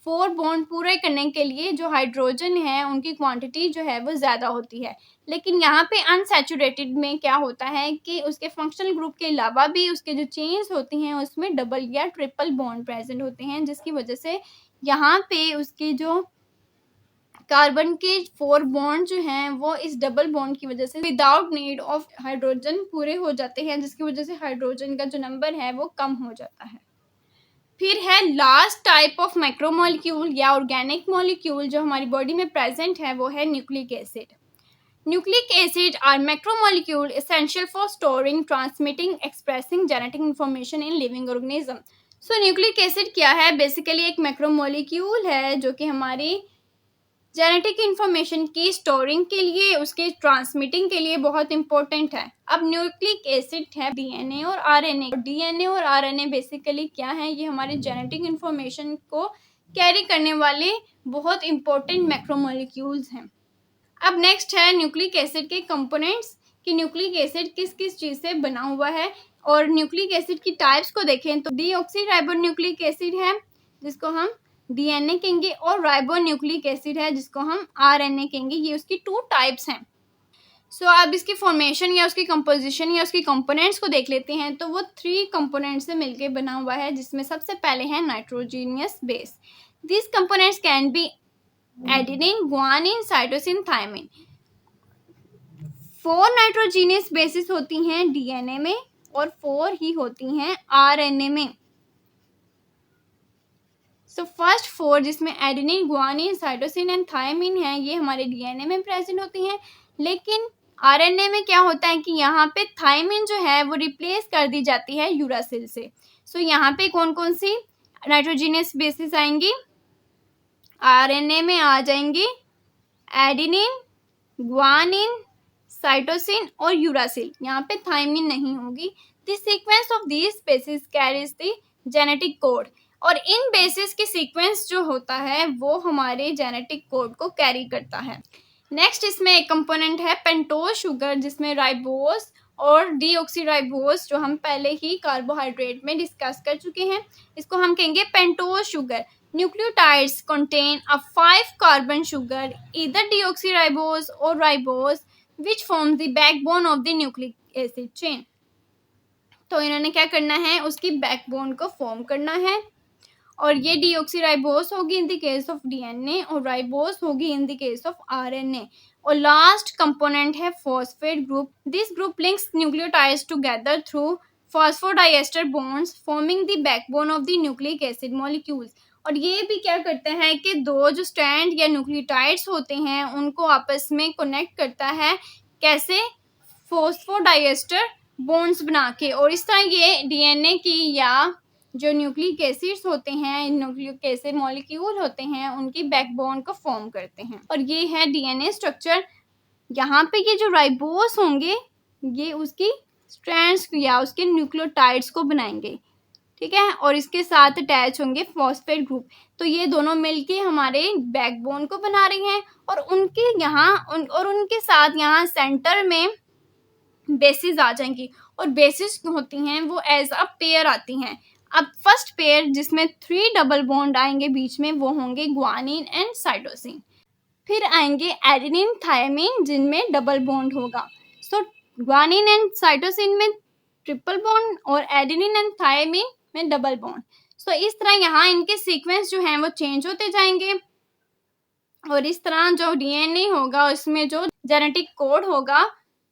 [SPEAKER 1] 4 बॉन्ड पूरे करने के लिए जो हाइड्रोजन है उनकी क्वांटिटी जो है वो ज़्यादा होती है। लेकिन यहाँ पे अनसैचुरेटेड में क्या होता है कि उसके फंक्शनल ग्रुप के अलावा भी उसके जो चेन्स होती हैं उसमें डबल या ट्रिपल बॉन्ड प्रेजेंट होते हैं, जिसकी वजह से यहाँ पे उसके जो कार्बन के 4 बॉन्ड जो हैं वो इस डबल बॉन्ड की वजह से विदाउट नीड ऑफ हाइड्रोजन पूरे हो जाते हैं, जिसकी वजह से हाइड्रोजन का जो नंबर है वो कम हो जाता है। फिर है लास्ट टाइप ऑफ मैक्रोमोलिक्यूल या ऑर्गेनिक मॉलिक्यूल जो हमारी बॉडी में प्रेजेंट है, वो है nucleic acid. Nucleic acid are macromolecule essential for storing, transmitting, expressing genetic information in living organism. So nucleic acid क्या है? बेसिकली एक मैक्रोमोलिक्यूल है जो कि हमारी जेनेटिक इंफॉर्मेशन की स्टोरिंग के लिए, उसके ट्रांसमिटिंग के लिए बहुत इंपॉर्टेंट है। अब न्यूक्लिक एसिड है डीएनए और आरएनए। डीएनए और आरएनए बेसिकली क्या है? ये हमारे जेनेटिक इंफॉर्मेशन को कैरी करने वाले बहुत इंपॉर्टेंट मैक्रोमोलिक्यूल्स हैं। अब नेक्स्ट है न्यूक्लिक एसिड के कंपोनेंट्स कि न्यूक्लिक एसिड किस किस चीज़ से बना हुआ है। और न्यूक्लिक एसिड की टाइप्स को देखें तो डीऑक्सीराइबोन्यूक्लिक एसिड है जिसको हम डीएनए कहेंगे, और राइबोन्यूक्लिक एसिड है जिसको हम आरएनए कहेंगे। ये उसकी 2 टाइप्स हैं। सो अब इसकी फॉर्मेशन या उसकी कंपोजिशन या उसकी कंपोनेंट्स को देख लेते हैं। तो वो 3 कंपोनेंट्स से मिलके बना हुआ है, जिसमें सबसे पहले है nitrogenous base. This components can be adenine, guanine, cytosine, thymine. 4 nitrogenous bases होती हैं डीएनए में और 4 ही होती हैं आरएनए में। सो फर्स्ट 4 जिसमें adenine, guanine, cytosine and thymine है, ये हमारे डीएनए में प्रेजेंट होती हैं। लेकिन आरएनए में क्या होता है कि यहाँ पे थायमिन जो है वो रिप्लेस कर दी जाती है यूरासिल से। सो यहाँ पे कौन कौन सी नाइट्रोजीनियस बेसिस आएंगी? आरएनए में आ जाएंगी एडेनिन, गुआनिन, साइटोसिन और यूरासिल। यहाँ पे थायमिन नहीं होगी। The sequence of these basis carries the genetic code. और इन बेसिस की सीक्वेंस जो होता है वो हमारे जेनेटिक कोड को कैरी करता है। नेक्स्ट इसमें एक कंपोनेंट है पेंटोज शुगर, जिसमें राइबोज और डीऑक्सीराइबोज जो हम पहले ही कार्बोहाइड्रेट में डिस्कस कर चुके हैं, इसको हम कहेंगे pentose sugar. Nucleotides contain a 5 carbon sugar, either deoxyribose or ribose, which forms the backbone of the nucleic acid chain. तो इन्होंने क्या करना है? उसकी बैकबोन को फॉर्म करना है, और ये डीऑक्सीराइबोस होगी in the case of DNA और राइबोस होगी in the case of RNA. और लास्ट कंपोनेंट है phosphate group. This group links nucleotides together through phosphodiester bonds forming the backbone of the nucleic acid molecules. और ये भी क्या करता है कि 2 जो स्ट्रैंड या न्यूक्लियोटाइड्स होते हैं उनको आपस में कनेक्ट करता है। कैसे? फॉस्फोडाइएस्टर बॉन्ड्स बना के। और इस तरह ये डीएनए की या जो न्यूक्लिक एसिड्स होते हैं, न्यूक्लिक एसिड मॉलिक्यूल होते हैं, उनकी बैकबोन को फॉर्म करते हैं। और ये है डीएनए स्ट्रक्चर। यहाँ पे ये जो राइबोस होंगे ये उसकी स्ट्रैंड्स या उसके न्यूक्लियोटाइड्स को बनाएंगे, ठीक है, और इसके साथ अटैच होंगे फॉस्फेट ग्रुप। तो ये दोनों मिलके हमारे बैकबोन को बना रही हैं। और उनके यहाँ और उनके साथ यहाँ सेंटर में बेसिस आ जाएंगी। और बेसिस होती हैं वो एज अ पेयर आती हैं। अब फर्स्ट पेयर जिसमें 3 डबल बॉन्ड आएंगे बीच में, वो होंगे गुआनिन एंड साइटोसिन। फिर आएंगे एडेनिन, थायमिन जिनमें डबल बॉन्ड होगा। सो गुआनिन एंड साइटोसिन में ट्रिपल बॉन्ड और एडेनिन एंड थायमिन में डबल बॉन्ड। सो इस तरह यहाँ इनके सीक्वेंस जो हैं वो चेंज होते जाएंगे। और इस तरह जो डीएनए होगा उसमें जो जेनेटिक कोड होगा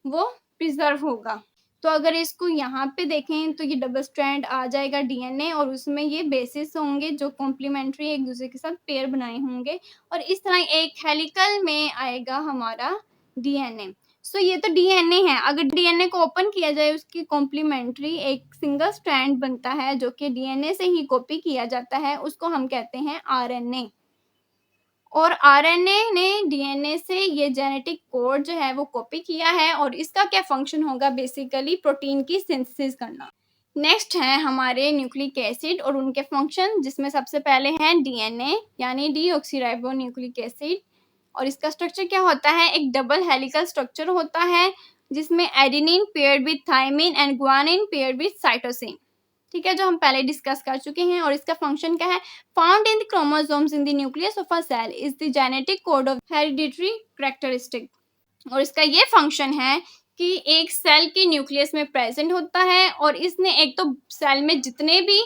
[SPEAKER 1] वो प्रिजर्व होगा। तो अगर इसको यहाँ पे देखें तो ये डबल स्ट्रैंड आ जाएगा डीएनए, और उसमें ये बेसिस होंगे जो कॉम्प्लीमेंट्री एक दूसरे के साथ पेयर बनाए होंगे। और इस तरह एक हेलिकल में आएगा हमारा डीएनए। सो ये तो डीएनए है। अगर डीएनए को ओपन किया जाए उसकी कॉम्प्लीमेंट्री एक सिंगल स्ट्रैंड बनता है जो कि डीएनए से ही कॉपी किया जाता है, उसको हम कहते हैं आरएनए। और आरएनए ने डीएनए से ये जेनेटिक कोड जो है वो कॉपी किया है, और इसका क्या फंक्शन होगा? बेसिकली प्रोटीन की सिंथेसिस करना। नेक्स्ट है हमारे न्यूक्लिक एसिड और उनके फंक्शन, जिसमें सबसे पहले है डीएनए यानी डीऑक्सीराइबोन्यूक्लिक एसिड। और इसका स्ट्रक्चर क्या होता है? एक डबल हेलिकल स्ट्रक्चर होता है जिसमें adenine paired with thymine and guanine paired with cytosine. ठीक है, जो हम पहले डिस्कस कर चुके हैं। और इसका फंक्शन क्या है? Found in the chromosomes in the nucleus of a cell is the genetic code of hereditary characteristic. और इसका ये फंक्शन है कि एक सेल के न्यूक्लियस में प्रेजेंट होता है और इसने एक तो सेल में जितने भी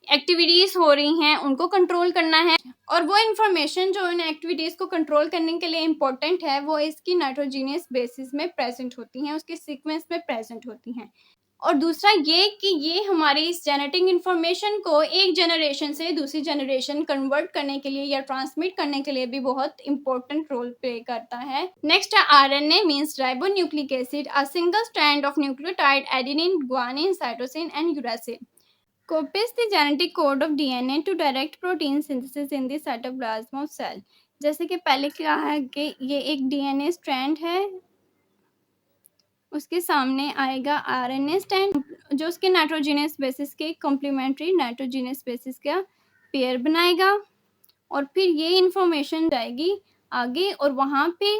[SPEAKER 1] एक्टिविटीज हो रही हैं उनको कंट्रोल करना है, और वो इंफॉर्मेशन जो इन एक्टिविटीज को कंट्रोल करने के लिए इम्पोर्टेंट है वो इसकी नाइट्रोजीनियस बेसिस में प्रेजेंट होती हैं, उसके सीक्वेंस में प्रेजेंट होती हैं। और दूसरा ये कि ये हमारी इस जेनेटिक इंफॉर्मेशन को एक जनरेशन से दूसरी जनरेशन कन्वर्ट करने के लिए या ट्रांसमिट करने के लिए भी बहुत इंपॉर्टेंट रोल प्ले करता है। नेक्स्ट है RNA means ribonucleic acid, a single strand of nucleotide adenine, guanine, cytosine and uracil copies the genetic code of DNA to direct protein synthesis in the cytoplasm of cell। जैसे कि पहले क्या है कि ये एक डीएनए स्ट्रैंड है, उसके सामने आएगा आरएनए स्ट्रैंड जो उसके नाइट्रोजिनस बेसिस के कॉम्प्लीमेंट्री नाइट्रोजिनस बेसिस का पेयर बनाएगा, और फिर ये इंफॉर्मेशन जाएगी आगे और वहाँ पे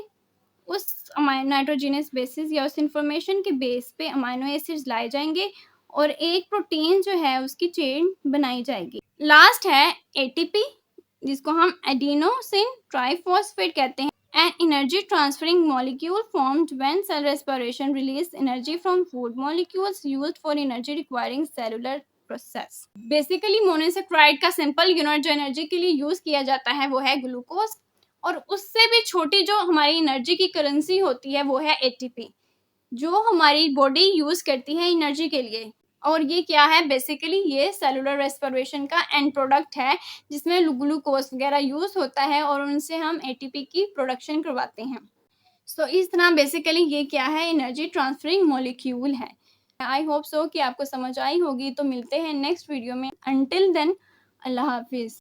[SPEAKER 1] उस नाइट्रोजिनस बेसिस या उस इंफॉर्मेशन के बेस पे अमाइनो एसिड्स लाए जाएंगे और एक प्रोटीन जो है उसकी चेन बनाई जाएगी। लास्ट है एटीपी, जिसको हम एडिनोसिन ट्राइफॉस्फेट कहते हैं, an energy transferring molecule formed when cell respiration release energy from food molecules used for energy requiring cellular process। Basically monosaccharide का सिंपल यूनिट जो एनर्जी के लिए यूज किया जाता है वो है ग्लूकोज, और उससे भी छोटी जो हमारी एनर्जी की करेंसी होती है वो है एटीपी, जो हमारी बॉडी यूज करती है एनर्जी के लिए। और ये क्या है? बेसिकली ये सेलुलर रेस्पिरेशन का एंड प्रोडक्ट है जिसमें ग्लूकोज वगैरह यूज होता है और उनसे हम एटीपी की प्रोडक्शन करवाते हैं। सो इस तरह बेसिकली ये क्या है? एनर्जी ट्रांसफरिंग मॉलिक्यूल है। आई होप सो कि आपको समझ आई होगी। तो मिलते हैं नेक्स्ट वीडियो में। अंटिल देन, अल्लाह हाफिज।